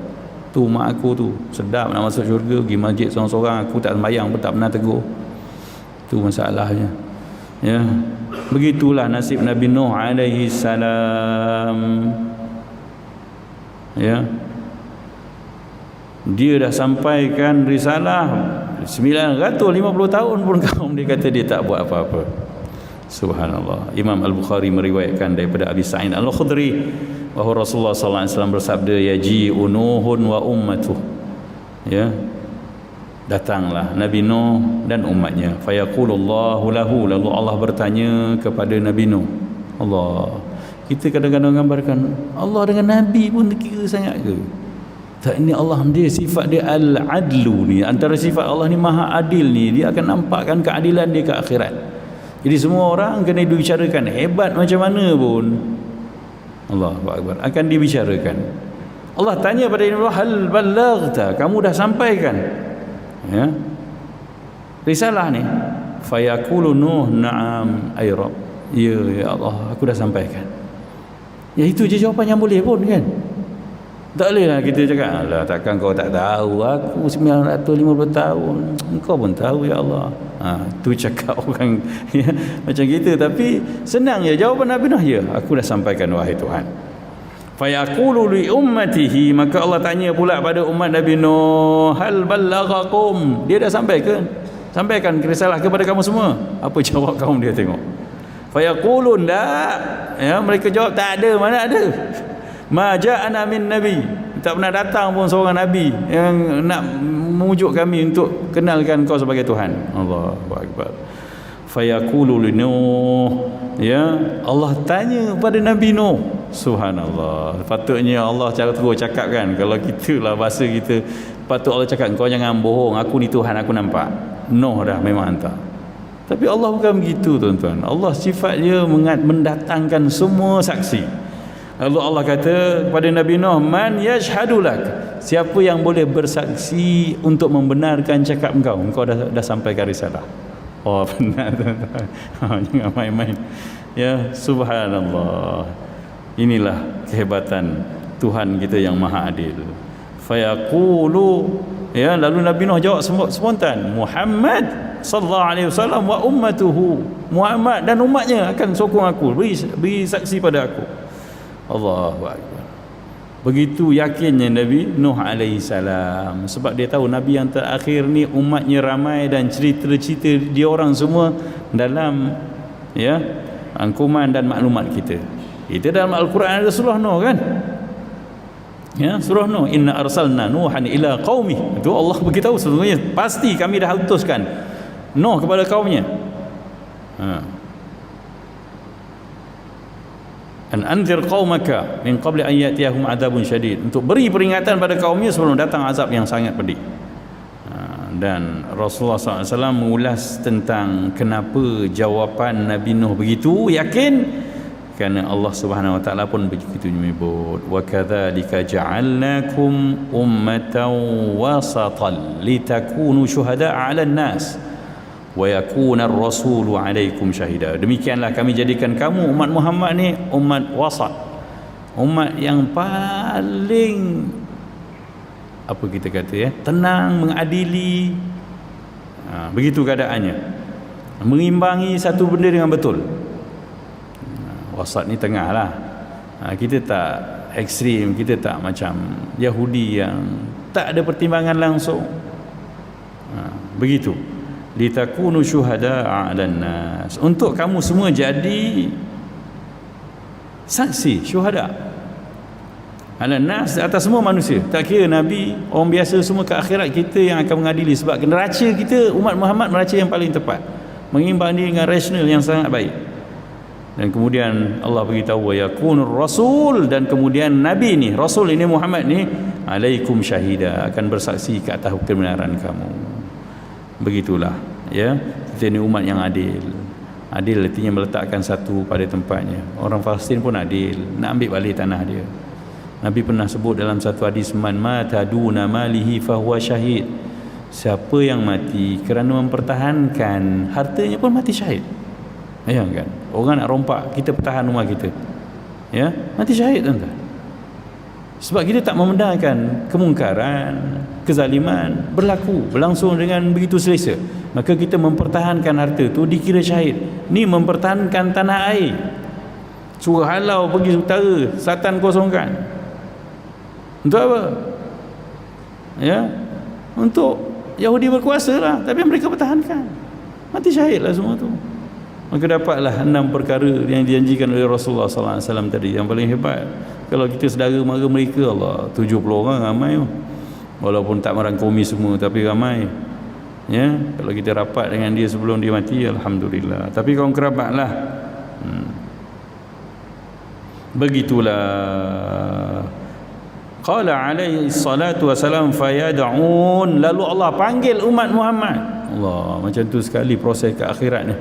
Tu mak aku tu sedap nak masuk syurga, pergi masjid seorang-seorang, aku tak sembahyang pun tak pernah tegur. Tu masalahnya, ya. Begitulah nasib Nabi Nuh alaihi salam, ya. Dia dah sampaikan risalah 950 tahun pun kaum dia kata dia tak buat apa-apa. Subhanallah. Imam Al-Bukhari meriwayatkan daripada Abi Sa'id Al-Khudri bahawa Rasulullah sallallahu alaihi wasallam bersabda, yaji'u Nuhun wa ummatuh, ya, datanglah Nabi Nuh dan umatnya, fayaqulullahu lahu, lalu Allah bertanya kepada Nabi Nuh. Allah, kita kadang-kadang gambarkan Allah dengan Nabi pun kira sangat ke? Tak, ini Allah dia sifat dia al-adlu ni, antara sifat Allah ni maha adil ni, dia akan nampakkan keadilan dia ke akhirat. Jadi semua orang kena dibicarakan, hebat macam mana pun Allahu Akbar akan dibicarakan. Allah tanya pada Nabi, hal ballaghta, kamu dah sampaikan, ya, risalah ni? Fayaqulu Nuh na'am ay Rabb, ya Allah, aku dah sampaikan. Ya, itu je jawapan yang boleh pun, kan? Tak boleh lah kita cakap, alah, takkan kau tak tahu, aku 950 tahun, engkau pun tahu ya Allah. Tu cakap orang, ya, macam kita. Tapi senang je jawapan Nabi Nuh, ya, aku dah sampaikan wahai Tuhan. Fayaqulu li ummatihi, maka Allah tanya pula pada umat Nabi Nuh, hal ballaghakum, dia dah sampaikan risalah kepada kamu semua? Apa jawab kaum dia? Tengok. Fayaqulun la, ya, mereka jawab tak ada, mana ada. Ma ja'ana min nabi, tak pernah datang pun seorang nabi yang nak memujuk kami untuk kenalkan kau sebagai Tuhan. Allahu Akbar. Fayaqulu li Nuh, ya, Allah tanya pada Nabi Nuh. Subhanallah. Patutnya Allah cara terus cakap, kan, kalau kita lah bahasa kita, patut Allah cakap, kau jangan bohong, aku ni Tuhan, aku nampak. Nuh dah memang hantar. Tapi Allah bukan begitu, tuan-tuan. Allah sifat dia mendatangkan semua saksi. Lalu Allah kata kepada Nabi Nuh, man yashhadu lak, siapa yang boleh bersaksi untuk membenarkan cakap engkau dah sampaikan risalah. Oh, benar, tuan-tuan. Jangan main-main, ya. Subhanallah. Inilah kehebatan Tuhan kita yang maha adil. Fayaqulu, ya, lalu Nabi Nuh jawab spontan, Muhammad sallallahu alaihi wasallam wa ummatuhu, Muhammad dan umatnya akan sokong aku, beri saksi pada aku. Allahu Akbar. Begitu yakinnya Nabi Nuh alaihi salam, sebab dia tahu Nabi yang terakhir ni umatnya ramai dan cerita-cerita dia orang semua dalam, ya, rangkuman dan maklumat kita. Itu dalam Al-Quran ada surah Nuh, kan? Ya, surah Nuh, inna arsalna Nuhan ila qaumi. Itu Allah beritahu sesungguhnya pasti kami dah utuskan Nuh kepada kaumnya. An anzir qaumaka min qabli an yatiyahum adzabun syadid, untuk beri peringatan pada kaumnya sebelum datang azab yang sangat pedih. Dan Rasulullah SAW mengulas tentang kenapa jawapan Nabi Nuh begitu yakin, kerana Allah Subhanahu Wa Taala pun begitu menyebut, wa kadzalika ja'alnakum ummatan wasatan litakunu syuhada'a 'alan nas wa yakuna ar-rasulu 'alaikum syahida. Demikianlah kami jadikan kamu umat Muhammad ni umat wasat, umat yang paling, apa kita kata, ya, tenang, mengadili. Begitu keadaannya, mengimbangi satu benda dengan betul. Wasat ni tengah lah. Kita tak ekstrim, kita tak macam Yahudi yang tak ada pertimbangan langsung. Begitu. litakunu syuhada'a 'alan nas, untuk kamu semua jadi saksi, syuhada 'alan nas, atas semua manusia. Tak kira nabi, orang biasa semua, ke akhirat kita yang akan mengadili. Sebab neraca kita umat Muhammad neraca yang paling tepat, mengimbang diri dengan rasional yang sangat baik. Dan kemudian Allah beritahu wa yakunur rasul, dan kemudian nabi ni, rasul ini Muhammad ni, alaikum syahida, akan bersaksi ke atas kebenaran kamu. Begitulah, ya, kita ni umat yang adil. Adil artinya meletakkan satu pada tempatnya. Orang Palestin pun adil, nak ambil balik tanah dia. Nabi pernah sebut dalam satu hadis, man mata duna malihi fahuwa syahid, siapa yang mati kerana mempertahankan hartanya pun mati syahid. Ya kan, orang nak rompak, kita pertahan rumah kita, ya, mati syahid, tuan-tuan. Sebab kita tak membenarkan kemungkaran, kezaliman berlangsung dengan begitu selesa, maka kita mempertahankan harta tu dikira syahid. Ni mempertahankan tanah air. Suruh halau pergi utara, selatan kosongkan. Untuk apa? Ya, untuk Yahudi berkuasa lah, tapi mereka pertahankan. Mati syahid lah semua tu. Maka dapatlah 6 perkara yang dijanjikan oleh Rasulullah SAW tadi, yang paling hebat. Kalau kita sedara mara mereka, Allah, 70 orang ramai. Walaupun tak merangkumi semua, tapi ramai. Ya, kalau kita rapat dengan dia sebelum dia mati, alhamdulillah. Tapi kaum kerabat lah. Begitulah. Qala alaihi salatu wassalam fayad'un, lalu Allah panggil umat Muhammad. Allah, macam tu sekali proses ke akhirat ni.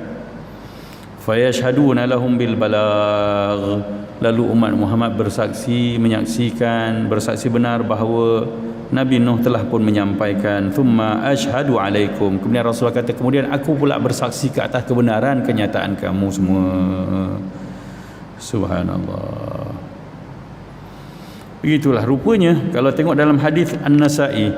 Fayashhaduna lahum bil balagh, lalu umat Muhammad bersaksi, menyaksikan, bersaksi benar bahawa Nabi Nuh telah pun menyampaikan. Thumma ashhadu alaikum, kemudian Rasulullah kata, kemudian aku pula bersaksi ke atas kebenaran kenyataan kamu semua. Subhanallah. Begitulah rupanya kalau tengok dalam hadis An-Nasa'i,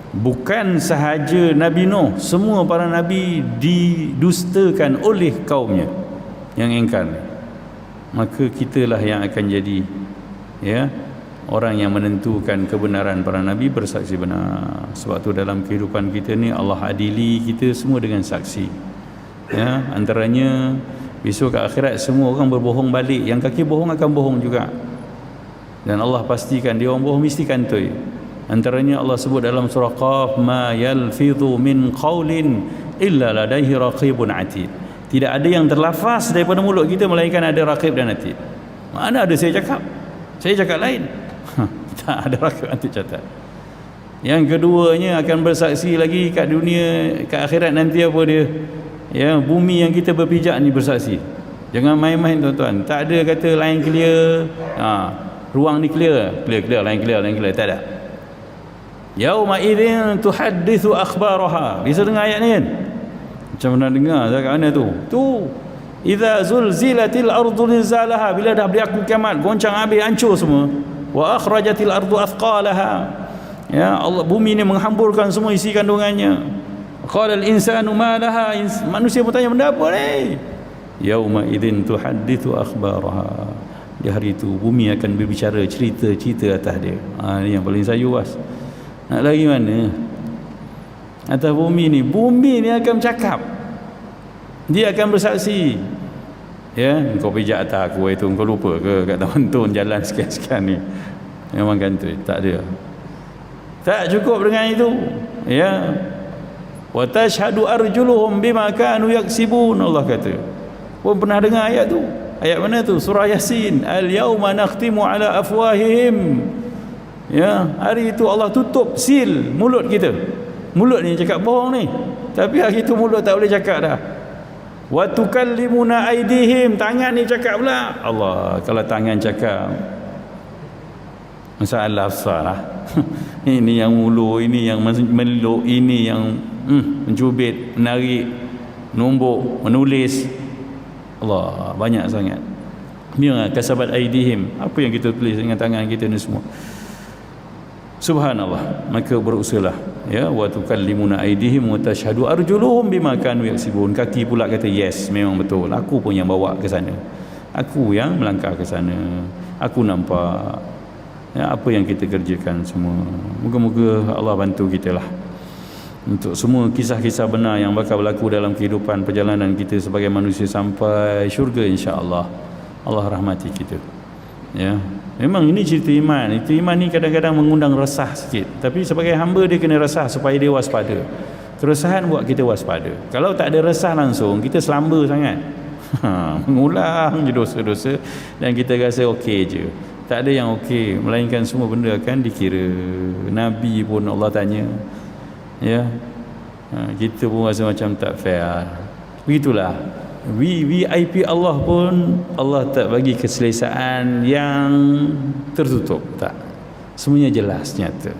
bukan sahaja Nabi Nuh, semua para nabi didustakan oleh kaumnya yang ingkar. Maka kitalah yang akan jadi, ya, orang yang menentukan kebenaran para nabi, bersaksi benar. Sebab tu dalam kehidupan kita ni Allah adili kita semua dengan saksi. Ya, antaranya besok ke akhirat semua orang berbohong balik, yang kaki bohong akan bohong juga. Dan Allah pastikan dia orang bohong mesti kantoi. Antaranya Allah sebut dalam surah Qaf, ma yalfidhu min qaulin illa ladaihi raqibun atid. Tidak ada yang terlafaz daripada mulut kita melainkan ada raqib dan atid. Mana ada saya cakap lain. Tak ada raqib atid catat. Yang keduanya akan bersaksi lagi kat dunia, kat akhirat nanti apa dia? Ya, bumi yang kita berpijak ni bersaksi. Jangan main-main tuan-tuan. Tak ada kata lain clear. Ruang ni clear, lain clear, tak ada. Yauma idzin tuhadditsu akhbaraha. Bisa dengar ayat ni kan? Macam mana dengar kat mana tu? Tu idza zulzilatil ardu zilzalaha, bila dah berlaku kiamat, goncang habis, hancur semua. Wa akhrajatil ardu athqalaha. Ya, Allah, bumi ni menghamburkan semua isi kandungannya. Qala al insanu ma laha, manusia bertanya, benda apa ni? Yauma idzin tuhadditsu akhbaraha. Di hari itu bumi akan berbicara cerita-cerita atas dia. Ni yang paling saya was. Nak lagi mana? Atas bumi ni akan bercakap. Dia akan bersaksi. Ya, kau pijak atas aku itu, kau lupa ke kat taman jalan sekian-sekian ni? Memang kan tu, tak ada. Tak cukup dengan itu. Ya. Wa tashhadu arjuluhum bima kanu yaksibun, Allah kata. Pun pernah dengar ayat tu? Ayat mana tu? Surah Yasin. Al-yawma nakhtimu ala afwahihim. Ya, hari itu Allah tutup seal mulut kita. Mulut ni cakap bohong ni. Tapi hari itu mulut tak boleh cakap dah. Wa tukallimuna aydihim, tangan ni cakap pula. Allah, kalau tangan cakap, masalah besar lah. Ini yang mulu, ini yang meluk, ini yang mencubit, menarik, nombok, menulis. Allah, banyak sangat. Ni kasabat aidihim, apa yang kita tulis dengan tangan kita ni semua. Subhanallah. Maka berusahalah, ya, wa tukallimuna aidihim wa tashhadu arjuluhum bima kanu yaksibun. Kaki pula kata yes, memang betul, aku pun yang bawa ke sana, aku yang melangkah ke sana, aku nampak, ya, apa yang kita kerjakan semua. Moga-moga Allah bantu kita lah. untuk semua kisah-kisah benar yang bakal berlaku dalam kehidupan perjalanan kita sebagai manusia sampai syurga, insya-Allah. Allah rahmati kita. Ya, memang ini cerita iman. Itu iman ni kadang-kadang mengundang resah sikit, tapi sebagai hamba dia kena resah supaya dia waspada. Keresahan buat kita waspada. Kalau tak ada resah langsung, kita selamba sangat. Mengulang je dosa-dosa dan kita rasa okey je. Tak ada yang okey, melainkan semua benda akan dikira. Nabi pun Allah tanya. Ya. Kita pun rasa macam tak fair. Begitulah. VIP Allah pun Allah tak bagi keselesaan yang tertutup, tak. Semuanya jelas, nyata.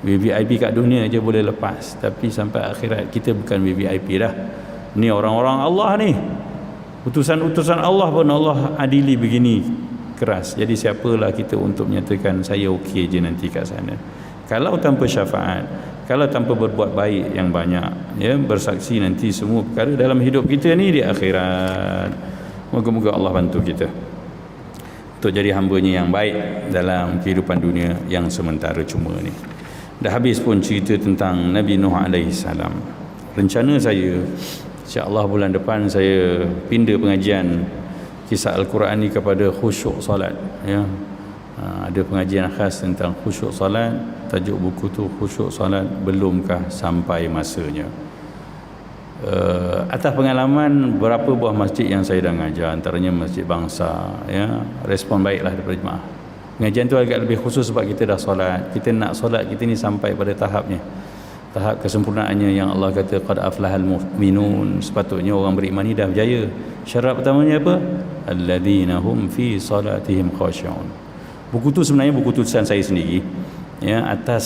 VIP kat dunia je boleh lepas, tapi sampai akhirat kita bukan VIP dah. Ni orang-orang Allah ni. Utusan-utusan Allah pun Allah adili begini keras. Jadi siapalah kita untuk menyatakan saya okey je nanti kat sana. Kalau tanpa syafaat, kalau tanpa berbuat baik yang banyak, ya, bersaksi nanti semua perkara dalam hidup kita ni di akhirat. Moga-moga Allah bantu kita untuk jadi hamba-Nya yang baik dalam kehidupan dunia yang sementara cuma ni. Dah habis pun cerita tentang Nabi Nuh alaihi salam. Rencana saya insya-Allah bulan depan saya pindah pengajian kisah Al-Quran ni kepada khusyuk solat, ya. Ada pengajian khas tentang khusyuk solat. Tajuk buku tu khusyuk solat belumkah sampai masanya. Atas pengalaman berapa buah masjid yang saya dah mengajar, antaranya Masjid Bangsa, ya, respon baiklah daripada jemaah. Pengajian tu agak lebih khusus sebab kita dah solat. Kita nak solat kita ni sampai pada tahapnya, tahap kesempurnaannya yang Allah kata qad aflahal mu'minun. Sepatutnya orang beriman ni dah berjaya. Syarat pertamanya apa? Alladzina hum fi salatihim khashi'un. Buku tu sebenarnya buku tulisan saya sendiri, ya, atas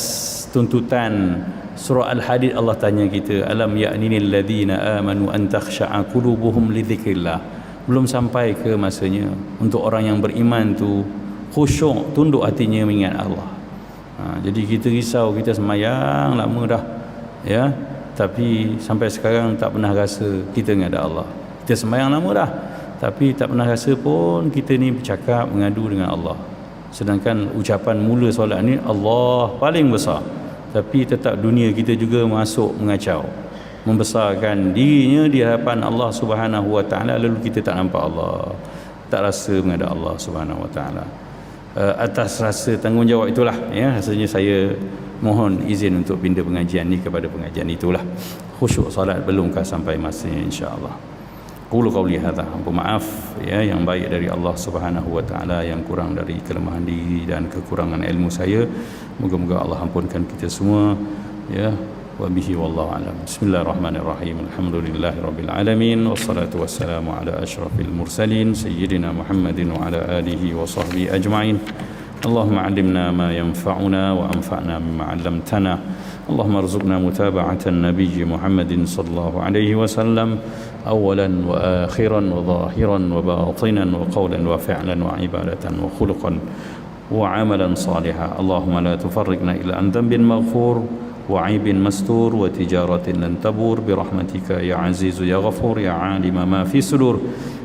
tuntutan surah Al-Hadid. Allah tanya kita, alam ya'ninil ladzina amanu an takhsha'a qulubuhum li dzikrillah. Belum sampai ke masanya untuk orang yang beriman tu khusyuk, tunduk hatinya mengingat Allah. Jadi kita risau, kita semayang lama dah, ya, tapi sampai sekarang tak pernah rasa kita ingat Allah. Kita semayang lama dah, tapi tak pernah rasa pun kita ni bercakap, mengadu dengan Allah. Sedangkan ucapan mula solat ni Allah paling besar, tapi tetap dunia kita juga masuk mengacau, membesarkan dirinya di hadapan Allah Subhanahu wa taala, lalu kita tak nampak Allah, tak rasa menghadap Allah Subhanahu wa taala. Atas rasa tanggungjawab itulah, ya, rasanya saya mohon izin untuk pindah pengajian ni kepada pengajian itulah. Khusyuk solat belumkah sampai masanya, insya-Allah. Qulu qawli hadza, maaf, ya, yang baik dari Allah Subhanahu wa taala, yang kurang dari kelemahan diri dan kekurangan ilmu saya, moga-moga Allah ampunkan kita semua, ya. Wa bihi wallahu alam. Bismillahirrahmanirrahim. Alhamdulillahirabbil alamin, wassalatu wassalamu ala asyrafil mursalin sayyidina Muhammadin wa ala alihi wa sahbihi ajma'in. Allahumma 'allimna ma yanfa'una wa anfa'na mimma 'allamtana. Allahumma arzuqna mutaba'atan nabiyyi Muhammadin sallallahu alaihi wasallam awalan wa akhiran wa zahiran wa batinan wa qawlan wa fi'lan wa ibadatan wa khuluqan wa 'amalan salihan. Allahumma la tufarriqna illa an dhanbin maghfur wa 'aibin mastur wa tijaratin lan tabur bi rahmatika ya azizu ya ghafur ya 'alima ma fi sudur.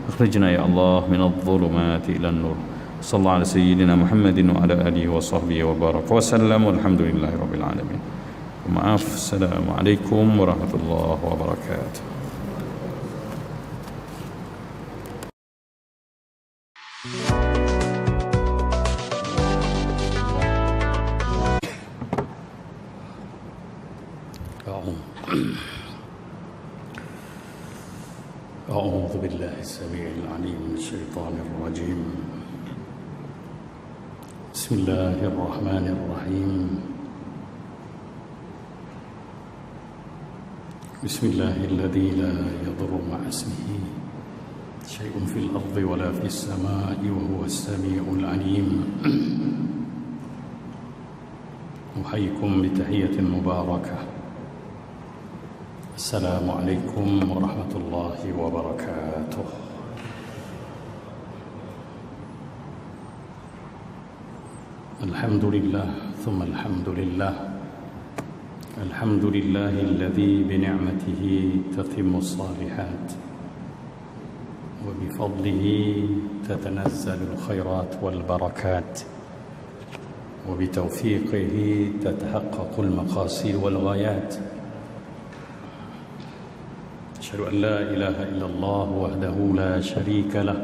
Akhrijna ya Allah min adh-dhulumati ila an-nur. Sallallahu ala sayyidina Muhammadin wa ala alihi wa sahbihi wa baraka wa sallam. Walhamdulillahirabbil alamin. Maaf. Assalamualaikum warahmatullahi wabarakatuh. أعوذ بالله السميع العليم من الشيطان الرجيم. بسم الله الرحمن الرحيم. بسم الله الذي لا يضر مع اسمه شيء في الأرض ولا في السماء وهو السميع العليم. أحييكم بتحية مباركة. السلام عليكم ورحمة الله وبركاته. الحمد لله ثم الحمد لله. الحمد لله الذي بنعمته تتم الصالحات وبفضله تتنزل الخيرات والبركات وبتوفيقه تتحقق المقاصد والغايات أشهد أن لا إله إلا الله وحده لا شريك له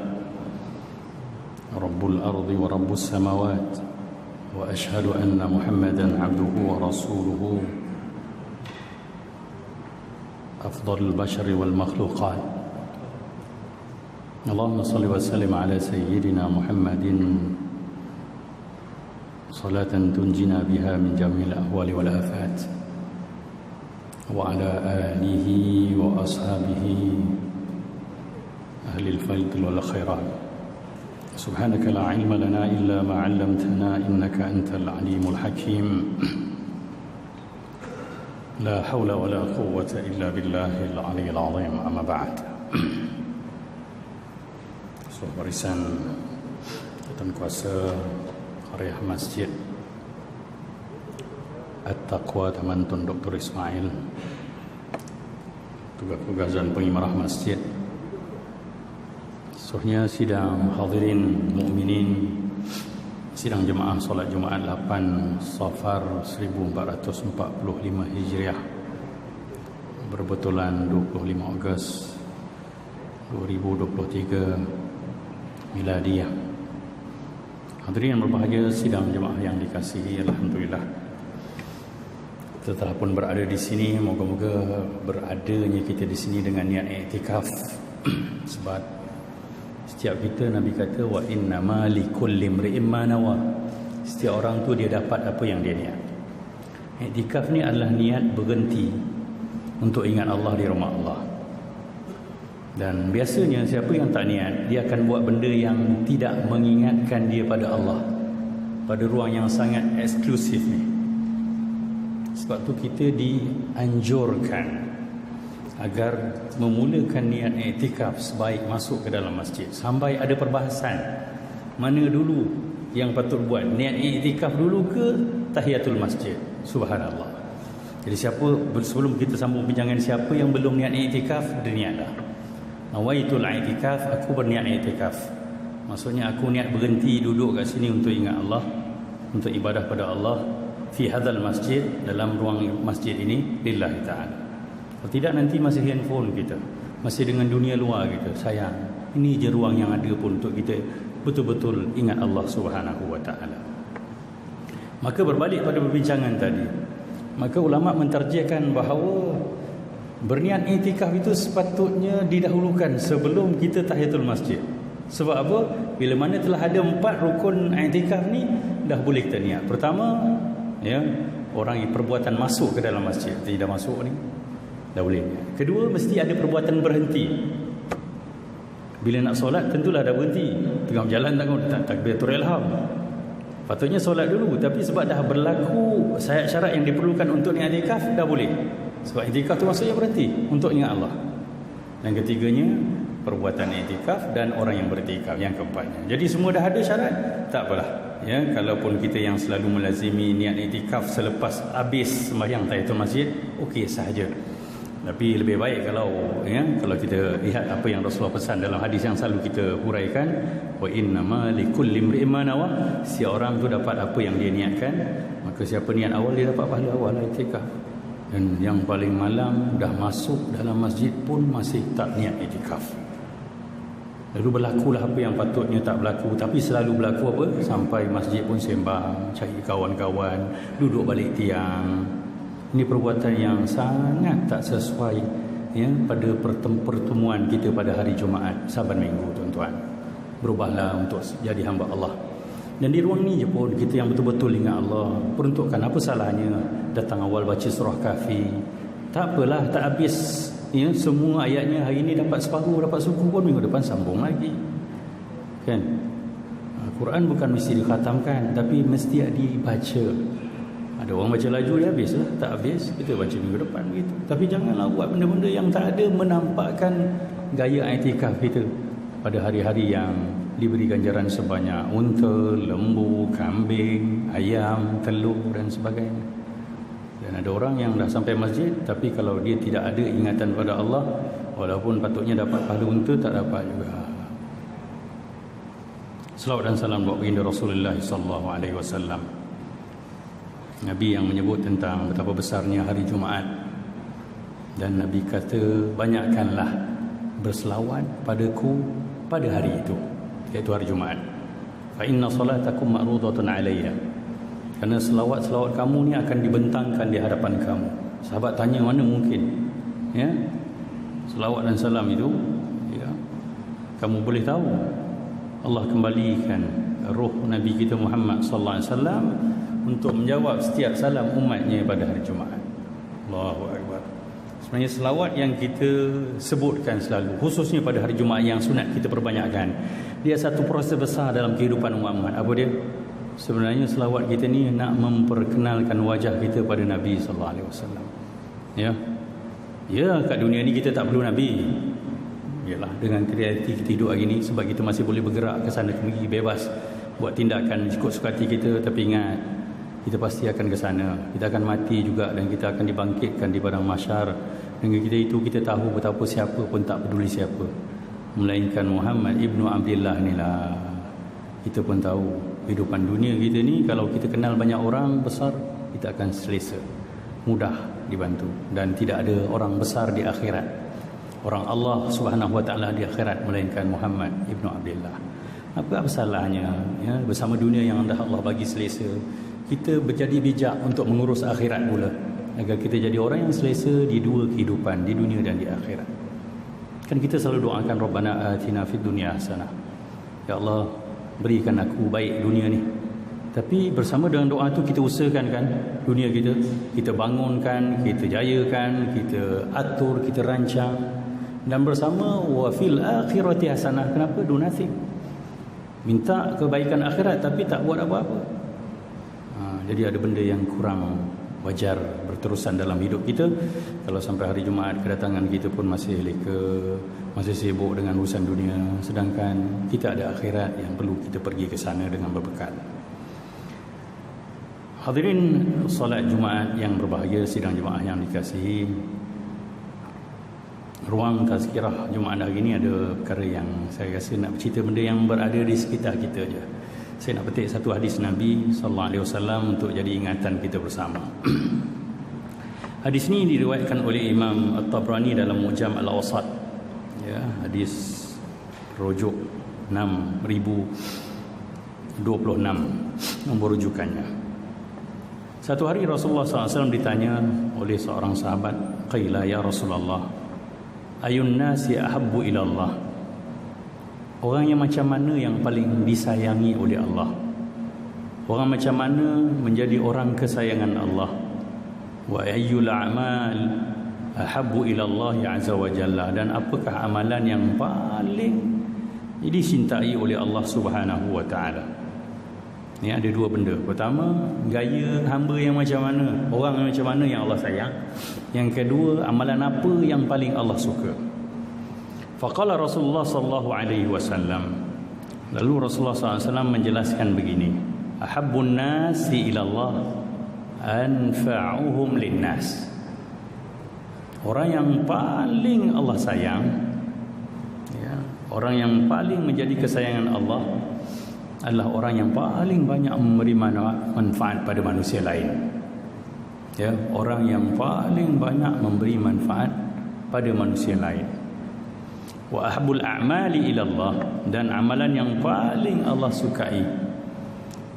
رب الأرض ورب السماوات وأشهد أن محمدا عبده ورسوله أفضل البشر والمخلوقات اللهم صل وسلم على سيدنا محمد صلاة تنجينا بها من جميع الأهوال والآفات وعلى آله وأصحابه أهل الفضل والخيرات سبحانك لا علم لنا إلا ما علمتنا إنك أنت العليم الحكيم لا حول ولا قوة إلا بالله العلي العظيم أما بعد barisan Tuan Kuasa Hariah Masjid At-Taqwa Taman Tun Dr. Ismail, tugas-tugas dan pengimarah masjid, sohnya sidang hadirin mukminin, sidang jemaah solat Jumaat 8 Safar 1445 Hijriah berbetulan 25 Ogos 2023 Miladiyah. Hadirin yang berbahagia, sidang jemaah yang dikasihi, alhamdulillah setelah pun berada di sini, moga-moga beradanya kita di sini dengan niat iktikaf. Sebab setiap kita, Nabi kata wa innama likulli imri'in ma nawa, setiap orang tu dia dapat apa yang dia niat. Iktikaf ni adalah niat berhenti untuk ingat Allah di rumah Allah. Dan biasanya siapa yang tak niat, dia akan buat benda yang tidak mengingatkan dia pada Allah, pada ruang yang sangat eksklusif ni. Sebab tu kita dianjurkan agar memulakan niat iktikaf sebaik masuk ke dalam masjid. Sampai ada perbahasan mana dulu yang patut buat, niat iktikaf dulu ke tahiyatul masjid. Subhanallah. Jadi sebelum kita sambung bincangan, siapa yang belum niat iktikaf, dia niatlah. Nawaitul i'tikaf, aku berniat i'tikaf. Maksudnya aku niat berhenti duduk kat sini untuk ingat Allah, untuk ibadah pada Allah fi hadzal masjid, dalam ruang masjid ini lillahi ta'ala. Kalau tidak nanti masih handphone kita, masih dengan dunia luar kita. Sayang, ini je ruang yang ada pun untuk kita betul-betul ingat Allah Subhanahu wa ta'ala. Maka berbalik pada perbincangan tadi, maka ulama mentarjihkan bahawa berniat iktikaf itu sepatutnya didahulukan sebelum kita tahiyatul masjid. Sebab apa? Bila mana telah ada 4 rukun iktikaf ni, dah boleh kita niat. Pertama, ya, orang yang perbuatan masuk ke dalam masjid, tidak masuk ni dah boleh. Kedua, mesti ada perbuatan berhenti. Bila nak solat, tentulah dah berhenti. Tengah berjalan takbiratul ihram, patutnya solat dulu. Tapi sebab dah berlaku syarat yang diperlukan untuk niat iktikaf, dah boleh. Sebab iktikaf tu maksudnya berhenti untuk ingat Allah. Dan ketiganya, perbuatan iktikaf dan orang yang beriktikaf. Yang keempatnya, jadi semua dah ada syarat, tak apalah. Ya, kalaupun kita yang selalu melazimi niat iktikaf selepas habis sembahyang tahiyatul masjid, okey sahaja. Tapi lebih baik kalau kita lihat apa yang Rasulullah pesan dalam hadis yang selalu kita huraikan, wa innama likulli imri'in ma nawa, si orang tu dapat apa yang dia niatkan. Maka siapa niat awal, dia dapat pahala awal iktikaf. Dan yang paling malam dah masuk dalam masjid pun masih tak niat iktikaf. Lalu berlakulah apa yang patutnya tak berlaku, tapi selalu berlaku apa? Sampai masjid pun sembang, cari kawan-kawan, duduk balik tiang. Ini perbuatan yang sangat tak sesuai, ya, pada pertemuan kita pada hari Jumaat saban minggu, tuan-tuan. Berubahlah untuk jadi hamba Allah. Dan di ruang ni je pun kita yang betul-betul ingat Allah. Peruntukkan, apa salahnya datang awal baca surah Kahfi? Tak apalah, tak habis, ya, semua ayatnya hari ni dapat separuh, dapat suku pun minggu depan sambung lagi. Kan? Quran bukan mesti dikhatamkan, tapi mesti dibaca. Ada orang baca laju, dia habis lah. Tak habis, kita baca minggu depan gitu. Tapi janganlah buat benda-benda yang tak ada, menampakkan gaya i'tikaf kita pada hari-hari yang diberi ganjaran sebanyak unta, lembu, kambing, ayam, telur dan sebagainya. Dan ada orang yang dah sampai masjid, tapi kalau dia tidak ada ingatan pada Allah, walaupun patutnya dapat pahala unta, tak dapat juga. Salawat dan salam buat baginda Rasulullah sallallahu alaihi wasallam, Nabi yang menyebut tentang betapa besarnya hari Jumaat. Dan Nabi kata, banyakkanlah berselawat padaku pada hari itu, iaitu hari Jumaat. Fa inna salatakum ma'rudatun alayya. Kerana selawat-selawat kamu ni akan dibentangkan di hadapan kamu. Sahabat tanya, mana mungkin? Ya, selawat dan salam itu, ya, kamu boleh tahu Allah kembalikan roh Nabi kita Muhammad sallallahu alaihi wasallam untuk menjawab setiap salam umatnya pada hari Jumaat. Allahu akbar. Sebenarnya selawat yang kita sebutkan selalu, khususnya pada hari Jumaat yang sunat kita perbanyakkan, dia satu proses besar dalam kehidupan umat-umat. Apa dia? Sebenarnya selawat kita ni nak memperkenalkan wajah kita pada Nabi sallallahu alaihi wasallam. Ya. Ya, kat dunia ni kita tak perlu Nabi. Yalah, dengan kreatif kita hidup hari ni, sebab kita masih boleh bergerak ke sana kemari bebas buat tindakan ikut suka hati kita. Tapi ingat, kita pasti akan ke sana. Kita akan mati juga dan kita akan dibangkitkan di padang mahsyar. Dengan kita itu, kita tahu betapa siapa pun tak peduli siapa, melainkan Muhammad ibnu Abdillah ni lah. Kita pun tahu kehidupan dunia kita ni, kalau kita kenal banyak orang besar, kita akan selesa, mudah dibantu. Dan tidak ada orang besar di akhirat, orang Allah subhanahu wa ta'ala di akhirat, melainkan Muhammad ibnu Abdillah. Apa salahnya, ya, bersama dunia yang dah Allah bagi selesa, kita berjadi bijak untuk mengurus akhirat pula, agar kita jadi orang yang selesa di dua kehidupan, di dunia dan di akhirat. Kan kita selalu doakan, Rabbana atina fid dunya hasanah, ya Allah berikan aku baik dunia ni. Tapi bersama dengan doa tu, kita usahakan kan dunia kita bangunkan, kita jayakan, kita atur, kita rancang. Dan bersama wa fil akhirati hasanah. Kenapa? Do nothing. Minta kebaikan akhirat tapi tak buat apa-apa. Jadi ada benda yang kurang wajar berterusan dalam hidup kita. Kalau sampai hari Jumaat kedatangan kita pun masih leka, masih sibuk dengan urusan dunia, sedangkan kita ada akhirat yang perlu kita pergi ke sana dengan berbekal. Hadirin solat Jumaat yang berbahagia, sidang jemaah yang dikasihi, ruang tazkirah Jumaat hari ini ada perkara yang saya rasa nak bercerita, benda yang berada di sekitar kita je. Saya nak petik satu hadis Nabi sallallahu alaihi wasallam untuk jadi ingatan kita bersama. Hadis ini diriwayatkan oleh Imam At-Tabrani dalam Mu'jam Al-Awsat. Ya, hadis rujuk 6026 nombor rujukannya. Satu hari Rasulullah SAW ditanya oleh seorang sahabat, qila ya Rasulullah, ayun nasi ahabbu ila Allah? Orang yang macam mana yang paling disayangi oleh Allah? Orang macam mana menjadi orang kesayangan Allah? Wa ayyul a'mal ahabbu ila Allah azza wa jalla? Dan apakah amalan yang paling dicintai oleh Allah Subhanahu wa taala? Ni ada dua benda. Pertama, gaya hamba yang macam mana, orang yang macam mana yang Allah sayang. Yang kedua, amalan apa yang paling Allah suka. Faqala Rasulullah sallallahu alaihi wasallam, lalu Rasulullah sallallahu alaihi wasallam menjelaskan begini, ahabbun nasi ila Allah anfa'uhum linnas. Orang yang paling Allah sayang, ya, orang yang paling menjadi kesayangan Allah adalah orang yang paling banyak memberi manfaat pada manusia lain. Ya, orang yang paling banyak memberi manfaat pada manusia lain. Wa ahabbul a'mali ila Allah, dan amalan yang paling Allah sukai,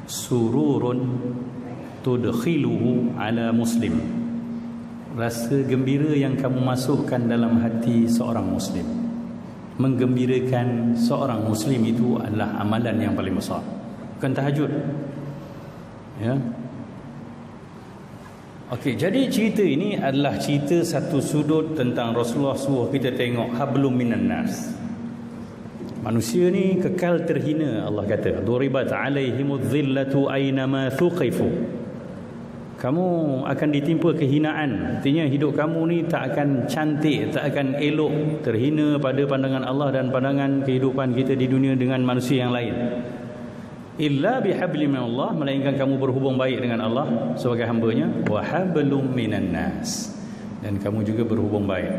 sururun tudkhiluhu ala muslim, rasa gembira yang kamu masukkan dalam hati seorang muslim. Menggembirakan seorang muslim itu adalah amalan yang paling besar, bukan tahajud. Ya. Okey, jadi cerita ini adalah cerita satu sudut tentang Rasulullah suruh kita tengok hablum minan nas. Manusia ni kekal terhina, Allah kata, duribat alaihimudz zillatu aynama thuqifu. Kamu akan ditimpa kehinaan. Artinya hidup kamu ni tak akan cantik, tak akan elok, terhina pada pandangan Allah dan pandangan kehidupan kita di dunia dengan manusia yang lain. Illa bihablim minallah, melainkan kamu berhubung baik dengan Allah sebagai hambanya, wa hablum minan nas, dan kamu juga berhubung baik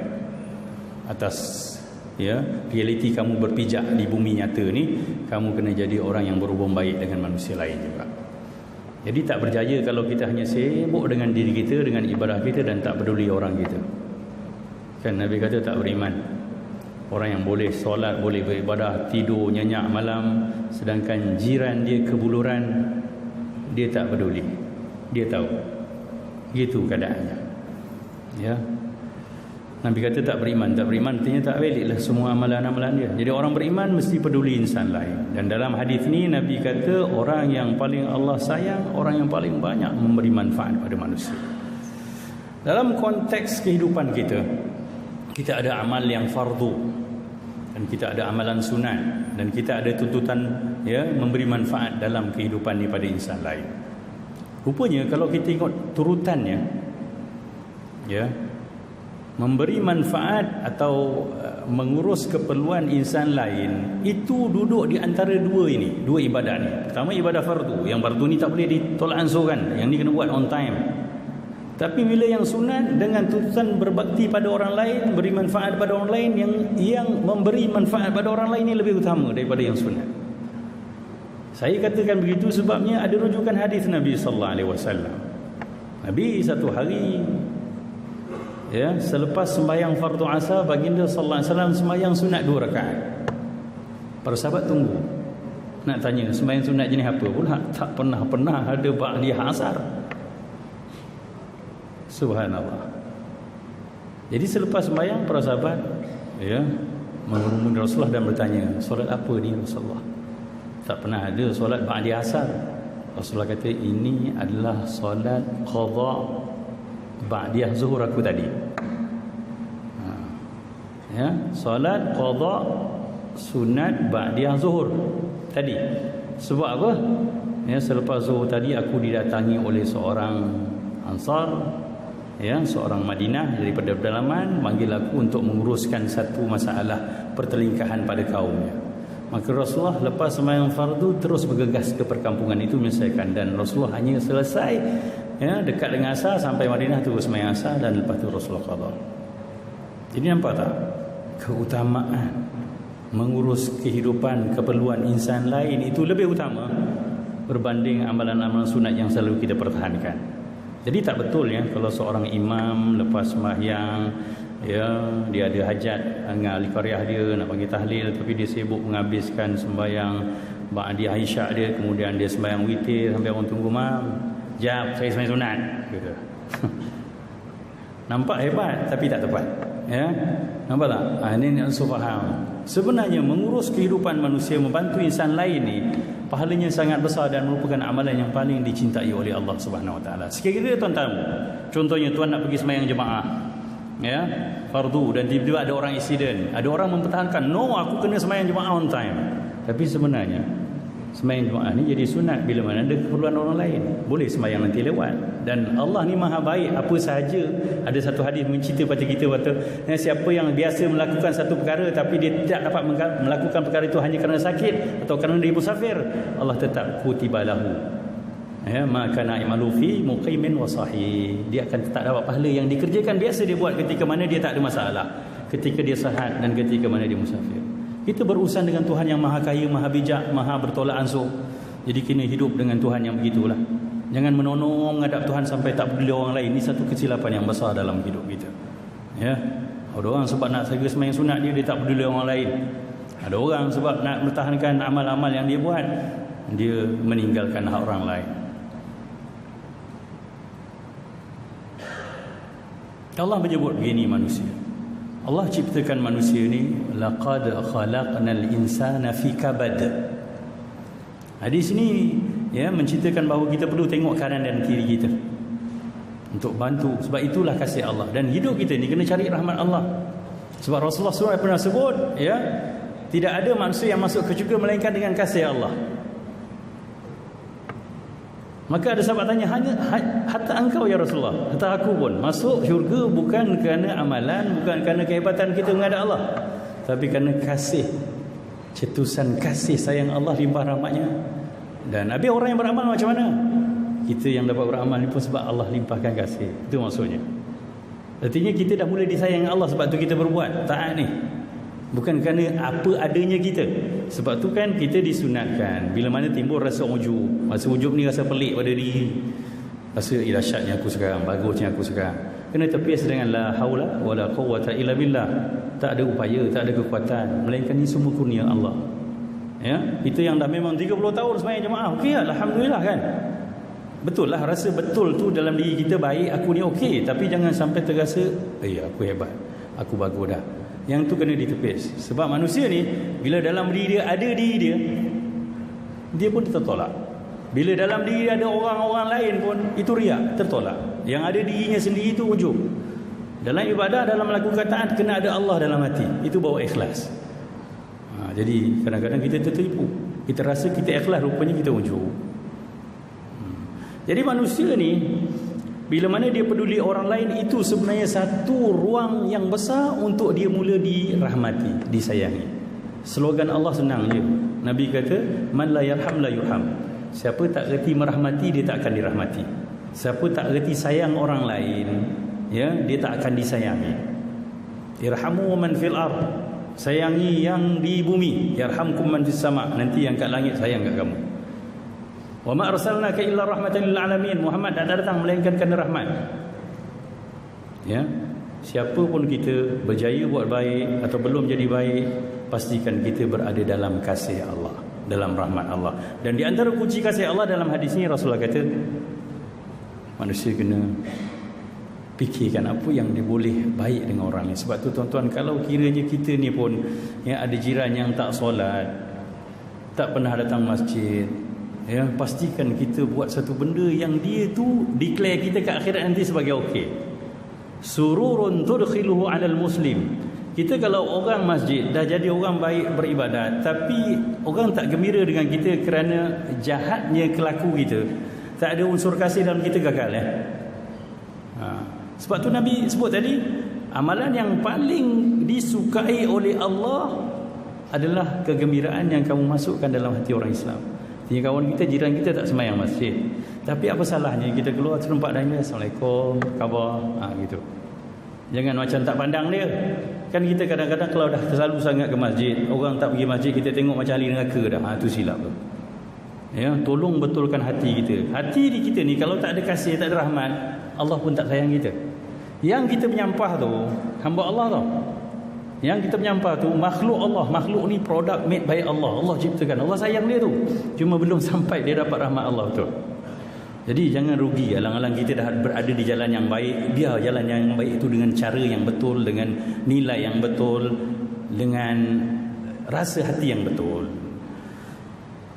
atas, ya, realiti kamu berpijak di bumi nyata ni, kamu kena jadi orang yang berhubung baik dengan manusia lain juga. Jadi tak berjaya kalau kita hanya sibuk dengan diri kita, dengan ibadah kita dan tak peduli orang kita. Kan Nabi kata tak beriman orang yang boleh solat, boleh beribadah, tidur nyenyak malam, sedangkan jiran dia kebuluran, dia tak peduli. Dia tahu. Gitu keadaannya. Ya. Nabi kata tak beriman. Tak beriman artinya tak valid lah semua amalan-amalan dia. Jadi orang beriman mesti peduli insan lain. Dan dalam hadis ni Nabi kata orang yang paling Allah sayang, orang yang paling banyak memberi manfaat pada manusia. Dalam konteks kehidupan kita, kita ada amal yang fardu dan kita ada amalan sunat dan kita ada tuntutan ya memberi manfaat dalam kehidupan ni pada insan lain. Rupanya kalau kita tengok turutannya, ya, memberi manfaat atau mengurus keperluan insan lain itu duduk di antara dua ini, dua ibadat ni. Pertama ibadah fardu, yang fardu ni tak boleh ditolak ansur kan, yang ni kena buat on time. Tapi bila yang sunat dengan tuntutan berbakti pada orang lain, beri manfaat pada orang lain, yang memberi manfaat pada orang lain ini lebih utama daripada yang sunat. Saya katakan begitu sebabnya ada rujukan hadis Nabi sallallahu alaihi wasallam. Nabi satu hari, ya, selepas sembahyang fardu asar, baginda sallallahu alaihi wasallam sembahyang sunat 2 rakaat. Para sahabat tunggu nak tanya sembahyang sunat jenis apa pula, tak pernah ada ba'diyah asar. Subhanallah. Jadi selepas sembahyang para sahabat ya menghubungi Rasulullah dan bertanya, solat apa ni Rasulullah? Tak pernah ada solat ba'di asar. Rasulullah kata ini adalah solat qadha ba'diyah zuhur aku tadi. Ya, solat qadha sunat ba'diyah zuhur tadi. Sebab apa? Ya, selepas zuhur tadi aku didatangi oleh seorang Ansar, ya, seorang Madinah daripada pedalaman, manggil aku untuk menguruskan satu masalah pertelingkahan pada kaumnya. Maka Rasulullah lepas sembahyang fardu terus bergegas ke perkampungan itu menyelesaikan, dan Rasulullah hanya selesai ya dekat dengan asar sampai Madinah terus sembahyang asar dan lepas tu Rasulullah qada. Jadi nampak tak keutamaan mengurus kehidupan keperluan insan lain itu lebih utama berbanding amalan-amalan sunat yang selalu kita pertahankan. Jadi tak betul ya kalau seorang imam lepas sembahyang ya dia ada hajat dengan ahli qaryah dia nak panggil tahlil, tapi dia sibuk menghabiskan sembahyang ba'diyah isyak dia, kemudian dia sembahyang witir sampai orang tunggu, mam jap saya sembahyang sunat gitu. Nampak hebat tapi tak tepat ya. Nampak tak? Ini harus faham. Sebenarnya mengurus kehidupan manusia, membantu insan lain ni pahalanya sangat besar dan merupakan amalan yang paling dicintai oleh Allah Subhanahu Wa Taala. Sekiranya tuan tahu, contohnya tuan nak pergi sembahyang jemaah, ya, fardu, dan tiba-tiba ada orang insiden, ada orang mempertahankan, no, aku kena sembahyang jemaah on time. Tapi sebenarnya sembahyang jemaah ni jadi sunat bila mana ada keperluan orang lain. Boleh sembahyang nanti lewat. Dan Allah ni maha baik apa sahaja. Ada satu hadis mencerita pada kita kata, siapa yang biasa melakukan satu perkara tapi dia tidak dapat melakukan perkara itu hanya kerana sakit atau kerana dia musafir, Allah tetap kutiba lahu ya maka na'imalu fi muqimin wa sahih. Dia akan tetap dapat pahala yang dikerjakan biasa dia buat ketika mana dia tak ada masalah, ketika dia sihat dan ketika mana dia musafir. Kita berurusan dengan Tuhan yang maha kaya, maha bijak, maha bertolak ansur. Jadi kena hidup dengan Tuhan yang begitulah. Jangan menonong menghadap Tuhan sampai tak peduli orang lain. Ini satu kesilapan yang besar dalam hidup kita. Ya. Ada orang sebab nak segera sembahyang sunat dia tak peduli orang lain. Ada orang sebab nak mempertahankan amal-amal yang dia buat, dia meninggalkan hak orang lain. Allah menyebut begini manusia. Allah ciptakan manusia ni, laqad khalaqnal insana fi kabad. Hadis ni ya menceritakan bahawa kita perlu tengok kanan dan kiri kita untuk bantu. Sebab itulah kasih Allah. Dan hidup kita ni kena cari rahmat Allah. Sebab Rasulullah SAW pernah sebut ya, tidak ada manusia yang masuk ke syurga melainkan dengan kasih Allah. Maka ada sahabat tanya, hatta engkau ya Rasulullah, hatta aku pun masuk syurga bukan kerana amalan, bukan kerana kehebatan kita menghadap Allah, tapi kerana kasih, cetusan kasih sayang Allah, limpah rahmatnya. Dan habis orang yang beramal macam mana? Kita yang dapat beramal ni pun sebab Allah limpahkan kasih. Itu maksudnya. Artinya kita dah mulai disayang Allah, sebab tu kita berbuat taat ni. Bukan kerana apa adanya kita. Sebab tu kan kita disunatkan bila mana timbul rasa ujub. Masa ujub ni rasa pelik pada diri, rasa dahsyatnya aku sekarang, bagusnya aku sekarang, kena tepis dengan la haula wala quwwata illa billah. Tak ada upaya, tak ada kekuatan, melainkan ini semua kurnia Allah. Ya, itu yang dah memang 30 tahun sembahyang jemaah, okey lah, alhamdulillah kan. Betul lah, rasa betul tu dalam diri kita, baik aku ni okey, tapi jangan sampai terasa aku hebat, aku bagus dah. Yang tu kena ditepis. Sebab manusia ni bila dalam diri dia ada diri dia, dia pun tertolak. Bila dalam diri dia ada orang-orang lain pun, itu riak, tertolak. Yang ada dirinya sendiri itu ujub. Dalam ibadah, dalam melakukan taat, kena ada Allah dalam hati. Itu bawa ikhlas. Jadi kadang-kadang kita tertipu. Kita rasa kita ikhlas, rupanya kita ujub. Jadi manusia ni, bila mana dia peduli orang lain, itu sebenarnya satu ruang yang besar untuk dia mula dirahmati, disayangi. Slogan Allah senang je. Nabi kata, man la yarham la yurham. Siapa tak reti merahmati, dia tak akan dirahmati. Siapa tak reti sayang orang lain, ya, dia tak akan disayangi. Irhamu man fil ard, sayangi yang di bumi. Yarhamkum man fis sama, nanti yang kat langit sayang kat kamu. Wa ma arsalnaka illa rahmatan lil alamin. Muhammad tak datang melainkan kerana rahmat. Ya, siapa pun kita berjaya buat baik atau belum jadi baik, pastikan kita berada dalam kasih Allah, dalam rahmat Allah. Dan di antara kunci kasih Allah dalam hadis ini, Rasulullah kata manusia kena fikirkan apa yang dia boleh baik dengan orang ni. Sebab tu tuan-tuan, kalau kiranya kita ni pun ya, ada jiran yang tak solat, tak pernah datang masjid, ya, pastikan kita buat satu benda yang dia tu declare kita ke akhirat nanti sebagai okey. Sururun tudkhiluhu 'alal muslim. Kita kalau orang masjid dah jadi orang baik beribadat, tapi orang tak gembira dengan kita kerana jahatnya kelaku kita, tak ada unsur kasih dalam kita, gagal Sebab tu Nabi sebut tadi, amalan yang paling disukai oleh Allah adalah kegembiraan yang kamu masukkan dalam hati orang Islam. Tanya kawan kita, jiran kita tak sembahyang masjid, tapi apa salahnya kita keluar serempak dia, Assalamualaikum, khabar, gitu. Jangan macam tak pandang dia. Kan kita kadang-kadang kalau dah terlalu sangat ke masjid, orang tak pergi masjid, kita tengok macam ahli neraka dah. Itu silap tu. Ya, tolong betulkan hati kita. Hati di kita ni kalau tak ada kasih, tak ada rahmat, Allah pun tak sayang kita. Yang kita menyampah tu hamba Allah tau. Yang kita menyampah tu makhluk Allah. Makhluk ni produk made by Allah. Allah ciptakan, Allah sayang dia tu. Cuma belum sampai dia dapat rahmat Allah tu. Jadi jangan rugi. Alang-alang kita dah berada di jalan yang baik, biar jalan yang baik itu dengan cara yang betul, dengan nilai yang betul, dengan rasa hati yang betul.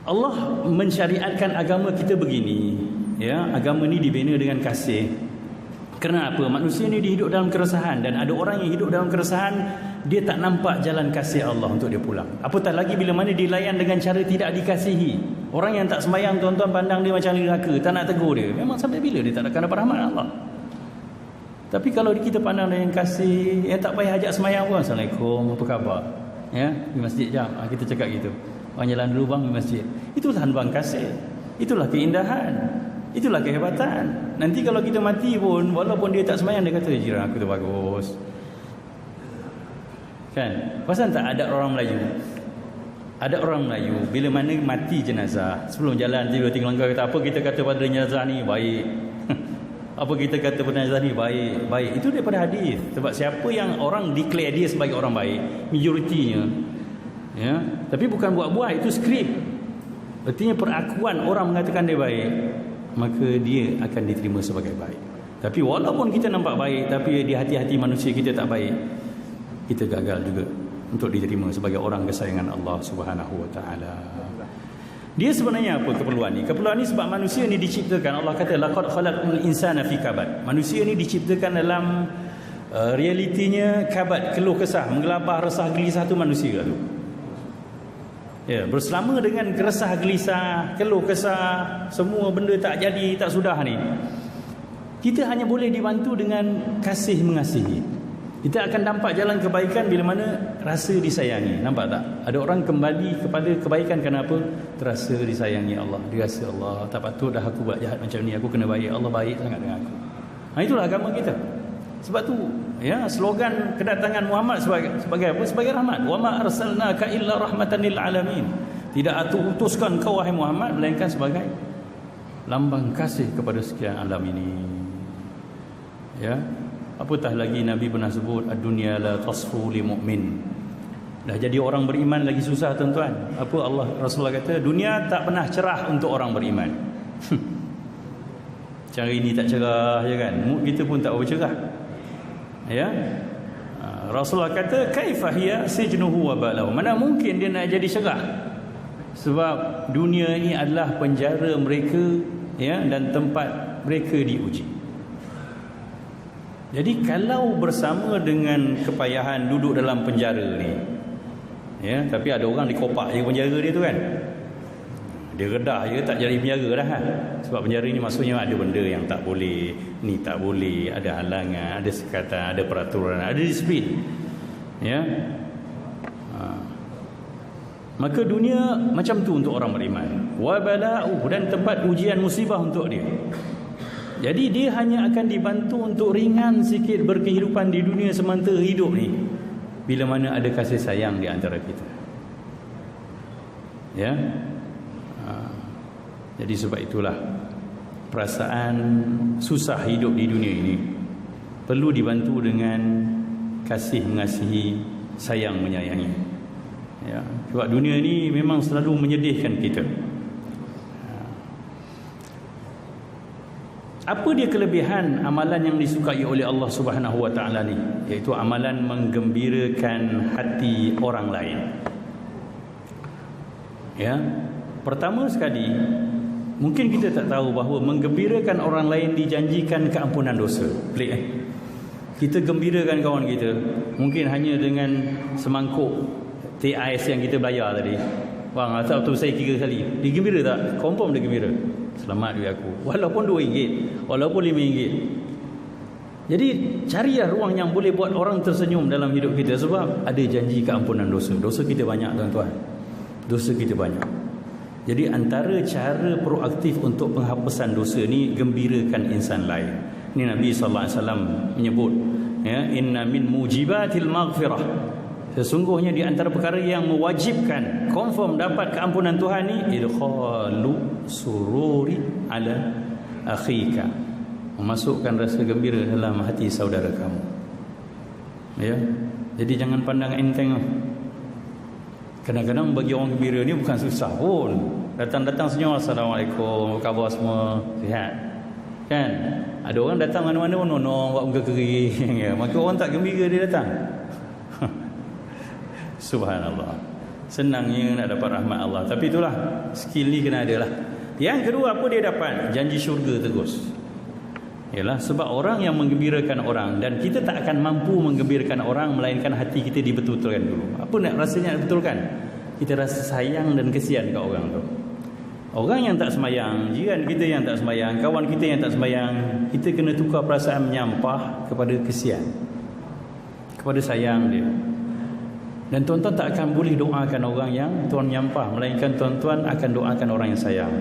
Allah mensyariatkan agama kita begini, ya, agama ni dibina dengan kasih. Kerana apa? Manusia ni dia hidup dalam keresahan, dan ada orang yang hidup dalam keresahan, dia tak nampak jalan kasih Allah untuk dia pulang. Apatah lagi bila mana dilayan dengan cara tidak dikasihi. Orang yang tak sembahyang, tuan-tuan pandang dia macam neraka, tak nak tegur dia. Memang sampai bila dia tak akan dapat rahmat Allah? Tapi kalau kita pandang dengan kasih, ya, tak payah ajak sembahyang pun, Assalamualaikum, apa khabar? Ya, di masjid jam, kita cakap gitu. Orang jalan dulu bang di masjid. Itulah bang kasih. Itulah keindahan. Itulah kehebatan. Nanti kalau kita mati pun, walaupun dia tak sembahyang, dia kata jiran aku tu bagus. Kan? Pasal tak ada orang Melayu. Ada orang Melayu bila mana mati jenazah, sebelum jalan tiba-tiba langgar kata apa kita kata pada jenazah ni baik. Apa kita kata pada jenazah ni baik, baik. Itu daripada hadis. Sebab siapa yang orang declare dia sebagai orang baik, majoritinya, ya, tapi bukan buat-buat, itu skrip. Artinya perakuan orang mengatakan dia baik, maka dia akan diterima sebagai baik. Tapi walaupun kita nampak baik, tapi di hati-hati manusia kita tak baik, kita gagal juga untuk diterima sebagai orang kesayangan Allah Subhanahu wa taala. Dia sebenarnya apa keperluan ni? Keperluan ni sebab manusia ni diciptakan, Allah kata laqad khalaqnal insana fi kabad. Manusia ni diciptakan dalam realitinya kabad, keluh kesah, menggelabah, resah, gelisah, tu manusia tu. Ya, bersama dengan keresah, gelisah, keluh kesah, semua benda tak jadi, tak sudah ni, kita hanya boleh dibantu dengan kasih mengasihi. Kita akan nampak jalan kebaikan bila mana rasa disayangi. Nampak tak? Ada orang kembali kepada kebaikan kenapa? Terasa disayangi Allah. Dia rasa Allah tak patut dah aku buat jahat macam ni, aku kena baik. Allah baik sangat dengan aku. Itulah agama kita. Sebab tu, ya, slogan kedatangan Muhammad sebagai apa? Sebagai rahmat. Wa ma arsalnaka illa rahmatan lil alamin. Tidak aku utuskan kau wahai Muhammad melainkan sebagai lambang kasih kepada sekian alam ini. Ya, apatah lagi Nabi pernah sebut ad-dunya la tasfu li mu'min. Dah jadi orang beriman lagi susah tuan-tuan. Apa Allah Rasulullah kata, dunia tak pernah cerah untuk orang beriman. Cara ini tak cerah je kan, mood kita pun tak bercerah. Ya, Rasulullah kata kaifa hiya sijnuhu wa balahu. Mana mungkin dia nak jadi cerah? Sebab dunia ini adalah penjara mereka, ya, dan tempat mereka diuji. Jadi kalau bersama dengan kepayahan duduk dalam penjara ni, ya, tapi ada orang dikopak je penjara dia tu kan, dia redah je tak jadi penjara dah kan? Sebab penjara ni maksudnya ada benda yang tak boleh, ni tak boleh, ada halangan, ada sekatan, ada peraturan, ada disiplin, ya. Maka dunia macam tu untuk orang beriman, wa bala'u, dan tempat ujian musibah untuk dia. Jadi dia hanya akan dibantu untuk ringan sikit berkehidupan di dunia semasa hidup ni bila mana ada kasih sayang di antara kita, ya. Jadi sebab itulah perasaan susah hidup di dunia ini perlu dibantu dengan kasih mengasihi, sayang menyayangi, ya. Sebab dunia ini memang selalu menyedihkan kita. Apa dia kelebihan amalan yang disukai oleh Allah Subhanahu wa taala ni? Iaitu amalan menggembirakan hati orang lain. Ya. Pertama sekali, mungkin kita tak tahu bahawa menggembirakan orang lain dijanjikan keampunan dosa. Pelik Kita gembirakan kawan kita mungkin hanya dengan semangkuk teh ais yang kita bayar tadi. Bang, asal tu saya 3 kali. Dia gembira tak? Confirm dia gembira. Selamat duit aku. Walaupun RM2, walaupun RM5. Jadi carilah ruang yang boleh buat orang tersenyum dalam hidup kita, sebab ada janji keampunan dosa. Dosa kita banyak tuan-tuan. Dosa kita banyak. Jadi antara cara proaktif untuk penghapusan dosa ni, gembirakan insan lain. Ini Nabi SAW menyebut, ya, inna min mujibatil maghfirah, sesungguhnya di antara perkara yang mewajibkan confirm dapat keampunan Tuhan ni, idkhalu sururi ala akhika, memasukkan rasa gembira dalam hati saudara kamu. Ya, jadi jangan pandang enteng. Kadang-kadang bagi orang gembira ni bukan susah pun. Datang-datang senyum, assalamualaikum, apa khabar semua, sihat kan? Ada orang datang mana-mana nonong buat muka kering, ya. Maka orang tak gembira dia datang. Subhanallah. Senangnya nak dapat rahmat Allah, tapi itulah, skill ni kena ada lah. Yang kedua, apa dia dapat? Janji syurga terus. Yalah, sebab orang yang menggembirakan orang, dan kita tak akan mampu menggembirakan orang melainkan hati kita dibetulkan dulu. Apa nak rasanya nak betulkan? Kita rasa sayang dan kesian kat orang tu. Orang yang tak semayang, jiran kita yang tak semayang, kawan kita yang tak semayang, kita kena tukar perasaan menyampah kepada kesian, kepada sayang dia. Dan tuan-tuan tak akan boleh doakan orang yang tuan menyampah, melainkan tuan-tuan akan doakan orang yang sayang.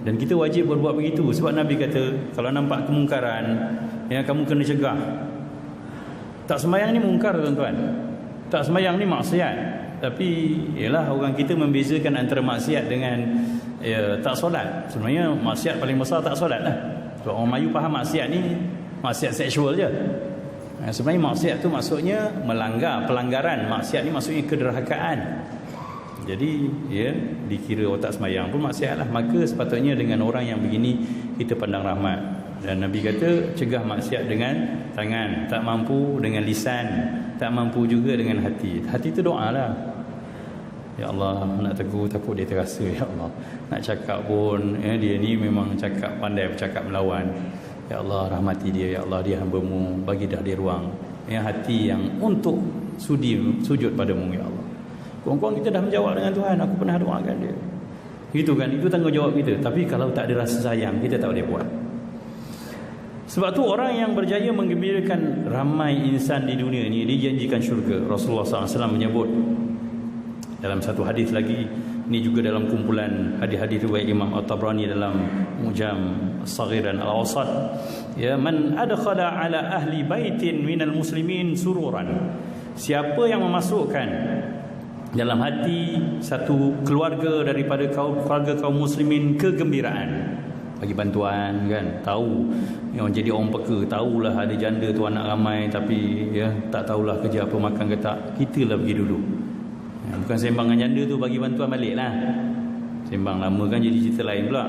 Dan kita wajib berbuat begitu, sebab Nabi kata kalau nampak kemungkaran, ya, kamu kena cegah. Tak semayang ni mungkar tuan-tuan, tak semayang ni maksiat. Tapi ialah orang kita membezakan antara maksiat dengan tak solat. Sebenarnya maksiat paling besar tak solat lah. Sebab orang Melayu faham maksiat ni maksiat seksual je. Sebenarnya maksiat tu maksudnya melanggar, pelanggaran. Maksiat ni maksudnya kederhakaan. Jadi ya, dikira orang tak semayang pun maksiat lah. Maka sepatutnya dengan orang yang begini kita pandang rahmat. Dan Nabi kata cegah maksiat dengan tangan, tak mampu dengan lisan, tak mampu juga dengan hati. Hati tu doa lah. Ya Allah, nak tegur takut dia terasa. Ya Allah, nak cakap pun, ya, dia ni memang cakap pandai bercakap melawan. Ya Allah, rahmati dia. Ya Allah, dia hamba-Mu, bagi dah dia ruang, ya, hati yang untuk sujud padamu. Ya Allah, kawan-kawan kita dah menjawab dengan Tuhan, aku pernah doakan dia. Gitu kan, itu tanggungjawab kita. Tapi kalau tak ada rasa sayang, kita tak boleh buat. Sebab tu orang yang berjaya menggembirakan ramai insan di dunia ni dijanjikan syurga. Rasulullah SAW menyebut dalam satu hadis lagi, ini juga dalam kumpulan hadis-hadis riwayat Imam At-Tabrani dalam Mujam As-Saghir dan Al-Awsat, ya, man adkhala ala ahli baitin minal muslimin sururan, siapa yang memasukkan dalam hati satu keluarga daripada keluarga kaum muslimin kegembiraan. bagi bantuan kan, tahu yang jadi orang peka, tahulah ada janda tu anak ramai tapi ya tak tahulah kerja apa, makan ke tak, kita lah pergi dulu. Bukan sembang dengan janda tu bagi bantuan balik lah, sembang lama kan jadi cerita lain pula.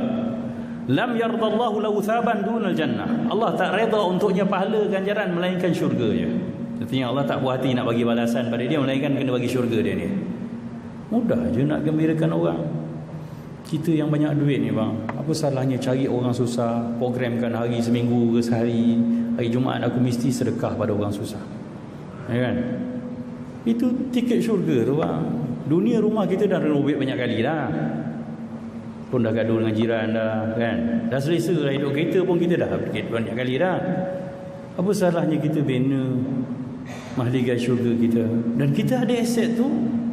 Lam yardallahu lahu thaban dunal jannah, Allah tak redha untuknya pahala ganjaran melainkan syurga je. Artinya Allah tak puas hati nak bagi balasan pada dia, melainkan kena bagi syurga dia ni. Mudah je nak gembirakan orang. Kita yang banyak duit ni bang, apa salahnya cari orang susah, programkan hari seminggu ke sehari, hari Jumaat aku mesti sedekah pada orang susah, ya kan? Itu tiket syurga tu bang. Dunia rumah kita dah renovate banyak kali dah, pun dah gaduh dengan jiran dah kan, dah selesa lah hidup kita pun, kita dah upgrade banyak kali dah. Apa salahnya kita bina mahligai syurga kita, dan kita ada aset tu,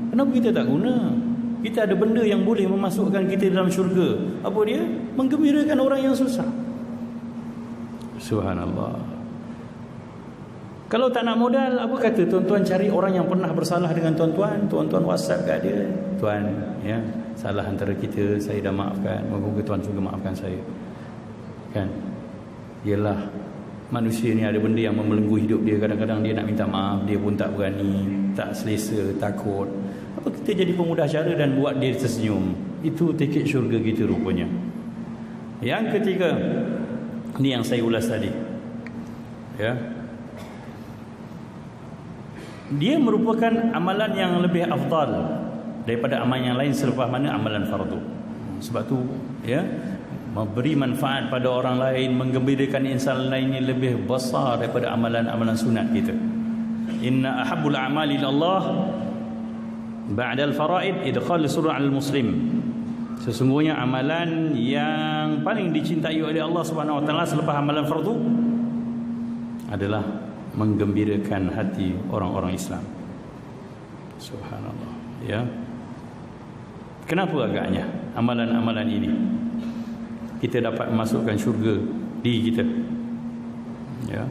kenapa kita tak guna? Kita ada benda yang boleh memasukkan kita dalam syurga. Apa dia? Menggembirakan orang yang susah. Subhanallah. Kalau tak nak modal, apa kata tuan-tuan cari orang yang pernah bersalah dengan tuan-tuan, tuan-tuan WhatsApp kat dia, tuan ya, salah antara kita, saya dah maafkan, moga-moga tuan juga maafkan saya. Kan? Yalah, manusia ni ada benda yang membelenggu hidup dia. Kadang-kadang dia nak minta maaf, dia pun tak berani, tak selesa, takut. Apa kita jadi pemudah cara dan buat dia tersenyum? Itu tiket syurga kita rupanya. Yang ketiga, ni yang saya ulas tadi, ya, dia merupakan amalan yang lebih afdal daripada amalan yang lain selepas mana amalan fardu. Sebab tu ya, memberi manfaat pada orang lain, menggembirakan insan lain ini lebih besar daripada amalan-amalan sunat kita. Inna ahabbul a'mali ilallah ba'dal faraid idkhal surah al-muslim. Sesungguhnya amalan yang paling dicintai oleh Allah Subhanahu wa taala selepas amalan fardu adalah menggembirakan hati orang-orang Islam. Subhanallah, ya. Kenapa agaknya amalan-amalan ini kita dapat memasukkan syurga di kita? Ya.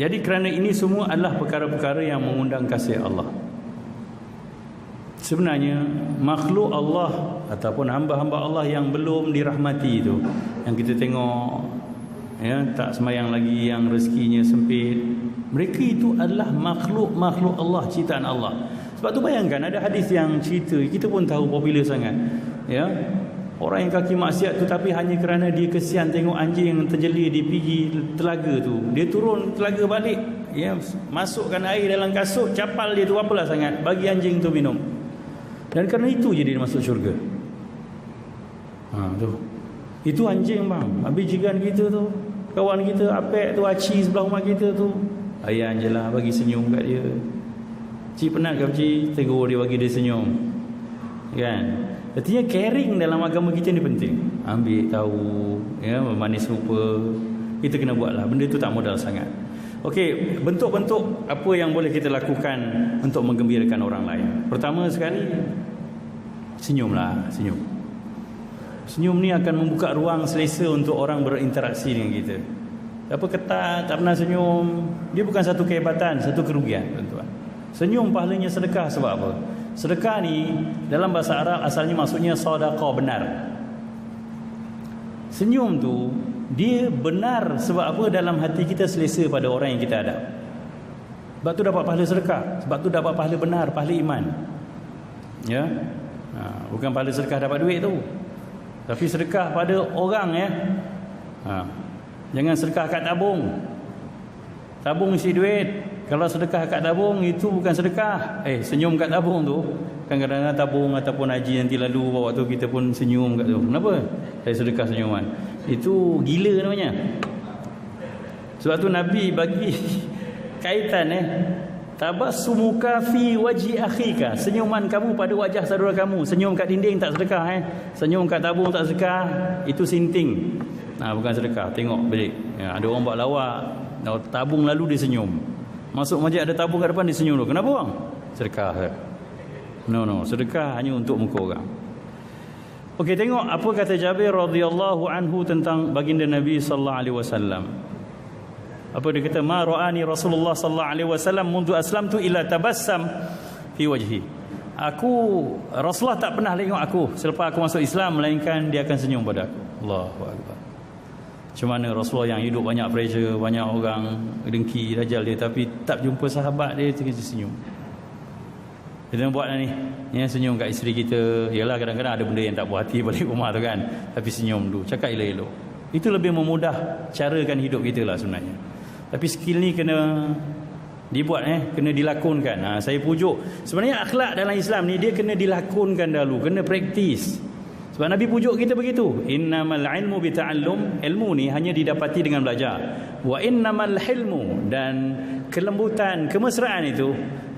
Jadi kerana ini semua adalah perkara-perkara yang mengundang kasih Allah. Sebenarnya makhluk Allah ataupun hamba-hamba Allah yang belum dirahmati itu, yang kita tengok ya, tak sembahyang lagi, yang rezekinya sempit, mereka itu adalah makhluk-makhluk Allah, ciptaan Allah. Sebab tu bayangkan ada hadis yang cerita, kita pun tahu popular sangat, ya, orang yang kaki maksiat tu tapi hanya kerana dia kesian tengok anjing yang terjelir di pigi telaga tu, dia turun telaga balik, ya, masukkan air dalam kasut, capal dia tu apalah sangat, bagi anjing tu minum, dan kerana itu je dia masuk syurga. Tu itu anjing bang, habis jiran kita tu, kawan kita apek tu, aci sebelah rumah kita tu, ayah je lah bagi senyum kat dia. Cik penat ke cik? Tegur dia, bagi dia senyum, kan? Artinya caring dalam agama kita ni penting. Ambil tahu, ya, manis rupa, kita kena buat lah. Benda tu tak modal sangat. Okey, bentuk-bentuk apa yang boleh kita lakukan untuk menggembirakan orang lain. Pertama sekali, senyumlah, senyum. Senyum ni akan membuka ruang selesa untuk orang berinteraksi dengan kita. Apa ketat, tak pernah senyum, dia bukan satu kehebatan, satu kerugian, tuan-tuan. Senyum pahalanya sedekah. Sebab apa? Sedekah ni dalam bahasa Arab asalnya maksudnya sedekah, benar. Senyum tu dia benar sebab apa? Dalam hati kita selesa pada orang yang kita hadap. Sebab tu dapat pahala sedekah, sebab tu dapat pahala benar, pahala iman. Ya. Bukan pahala sedekah dapat duit tu, tapi sedekah pada orang, ya. Jangan sedekah kat tabung. Tabung isi duit. Kalau sedekah kat tabung itu bukan sedekah. Senyum kat tabung tu, kadang-kadang tabung ataupun haji nanti lalu bawa tu, kita pun senyum kat tu. Kenapa? Saya sedekah senyuman. Itu gila namanya. Sebab tu Nabi bagi kaitan, tabassumuka fi wajhi akhika, senyuman kamu pada wajah saudara kamu. Senyum kat dinding tak sedekah, senyum kat tabung tak sedekah, itu sinting. Bukan sedekah. Tengok balik, ada orang buat lawak, tabung lalu dia senyum. Masuk masjid ada tabung kat depan, dia senyum dulu. Kenapa bang? Sedekah. No, sedekah hanya untuk muka orang. Okey, tengok apa kata Jabir radhiyallahu anhu tentang baginda Nabi sallallahu alaihi wasallam. Apa dia kata? Ma ra'ani Rasulullah sallallahu alaihi wasallam mundu aslamtu illa tabassam fi wajhi. Rasulullah tak pernah tengok aku selepas aku masuk Islam, melainkan dia akan senyum pada aku. Allahu akbar. Macam mana Rasulullah yang hidup banyak pressure, banyak orang dengki dajal dia, tapi tak jumpa sahabat dia senyum. Kita buat ni, ya, senyum kat isteri kita. Yalah, kadang-kadang ada benda yang tak puas hati balik rumah tu kan, tapi senyum dulu, cakap elok-elok. Itu lebih memudah carakan hidup kita lah sebenarnya. Tapi skill ni kena dibuat, kena dilakonkan. Saya pujuk, sebenarnya akhlak dalam Islam ni dia kena dilakonkan dulu, kena praktis. Sebab Nabi pujuk kita begitu, innamal ilmu bita'allum, ilmu ni hanya didapati dengan belajar. Wa innamal hilmu, dan kelembutan, kemesraan itu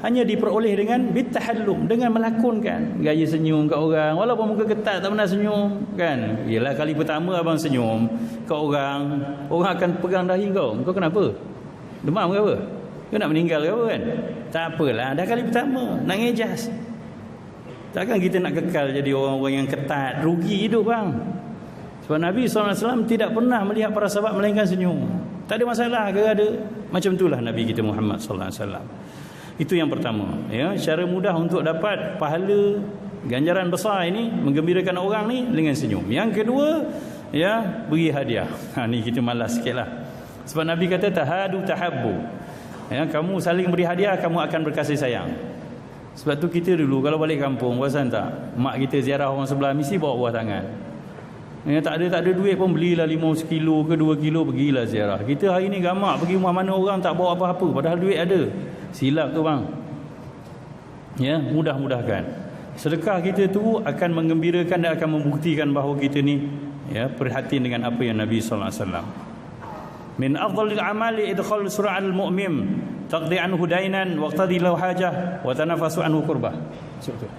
hanya diperoleh dengan bitahallum, dengan melakonkan. Gaya senyum kat orang, walaupun muka ketat tak pernah senyum kan. Yalah, kali pertama abang senyum kat orang akan pegang dahi kau. Kau kenapa? Demam ke apa? Kau nak meninggal ke apa kan? Tak apalah, dah kali pertama nak ngejas. Takkan kita nak kekal jadi orang-orang yang ketat, rugi hidup bang. Sebab Nabi SAW tidak pernah melihat para sahabat melainkan senyum. Tak ada masalah ke ada. Macam itulah Nabi kita Muhammad SAW. Itu yang pertama, ya. Cara mudah untuk dapat pahala ganjaran besar ini, menggembirakan orang ni, dengan senyum. Yang kedua, ya, beri hadiah. Ni kita malas sikit lah. Sebab Nabi kata tahadu tahabbu, ya, kamu saling beri hadiah, kamu akan berkasih sayang. Sebab tu kita dulu kalau balik kampung, perasan tak, mak kita ziarah orang sebelah mesti bawa buah tangan. Ya, tak ada duit pun belilah 5 kilo ke 2 kilo, pergilah ziarah. Kita hari ni gamak pergi rumah mana orang tak bawa apa-apa, padahal duit ada. Silap tu bang. Ya, mudah-mudahkan. Sedekah kita tu akan menggembirakan dan akan membuktikan bahawa kita ni, ya, perhatian dengan apa yang Nabi sallallahu alaihi wasallam. Min afdhalil amali idkhal sur'al mu'min taqdi anhu dainan wa qadi lahu hajah wa tanafasu anhu qurbah. Okay.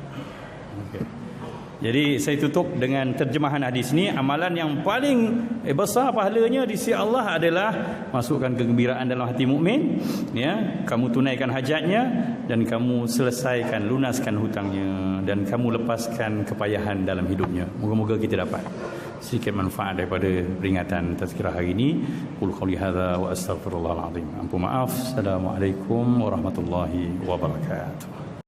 Jadi saya tutup dengan terjemahan hadis ni. Amalan yang paling besar pahalanya di sisi Allah adalah masukkan kegembiraan dalam hati mukmin, ya, kamu tunaikan hajatnya dan kamu selesaikan, lunaskan hutangnya, dan kamu lepaskan kepayahan dalam hidupnya. Moga-moga kita dapat sedikit manfaat daripada peringatan tazkirah hari ini. Qul qouli hadza wa astaghfirullahal azim. Ampun maaf. Assalamualaikum warahmatullahi wabarakatuh.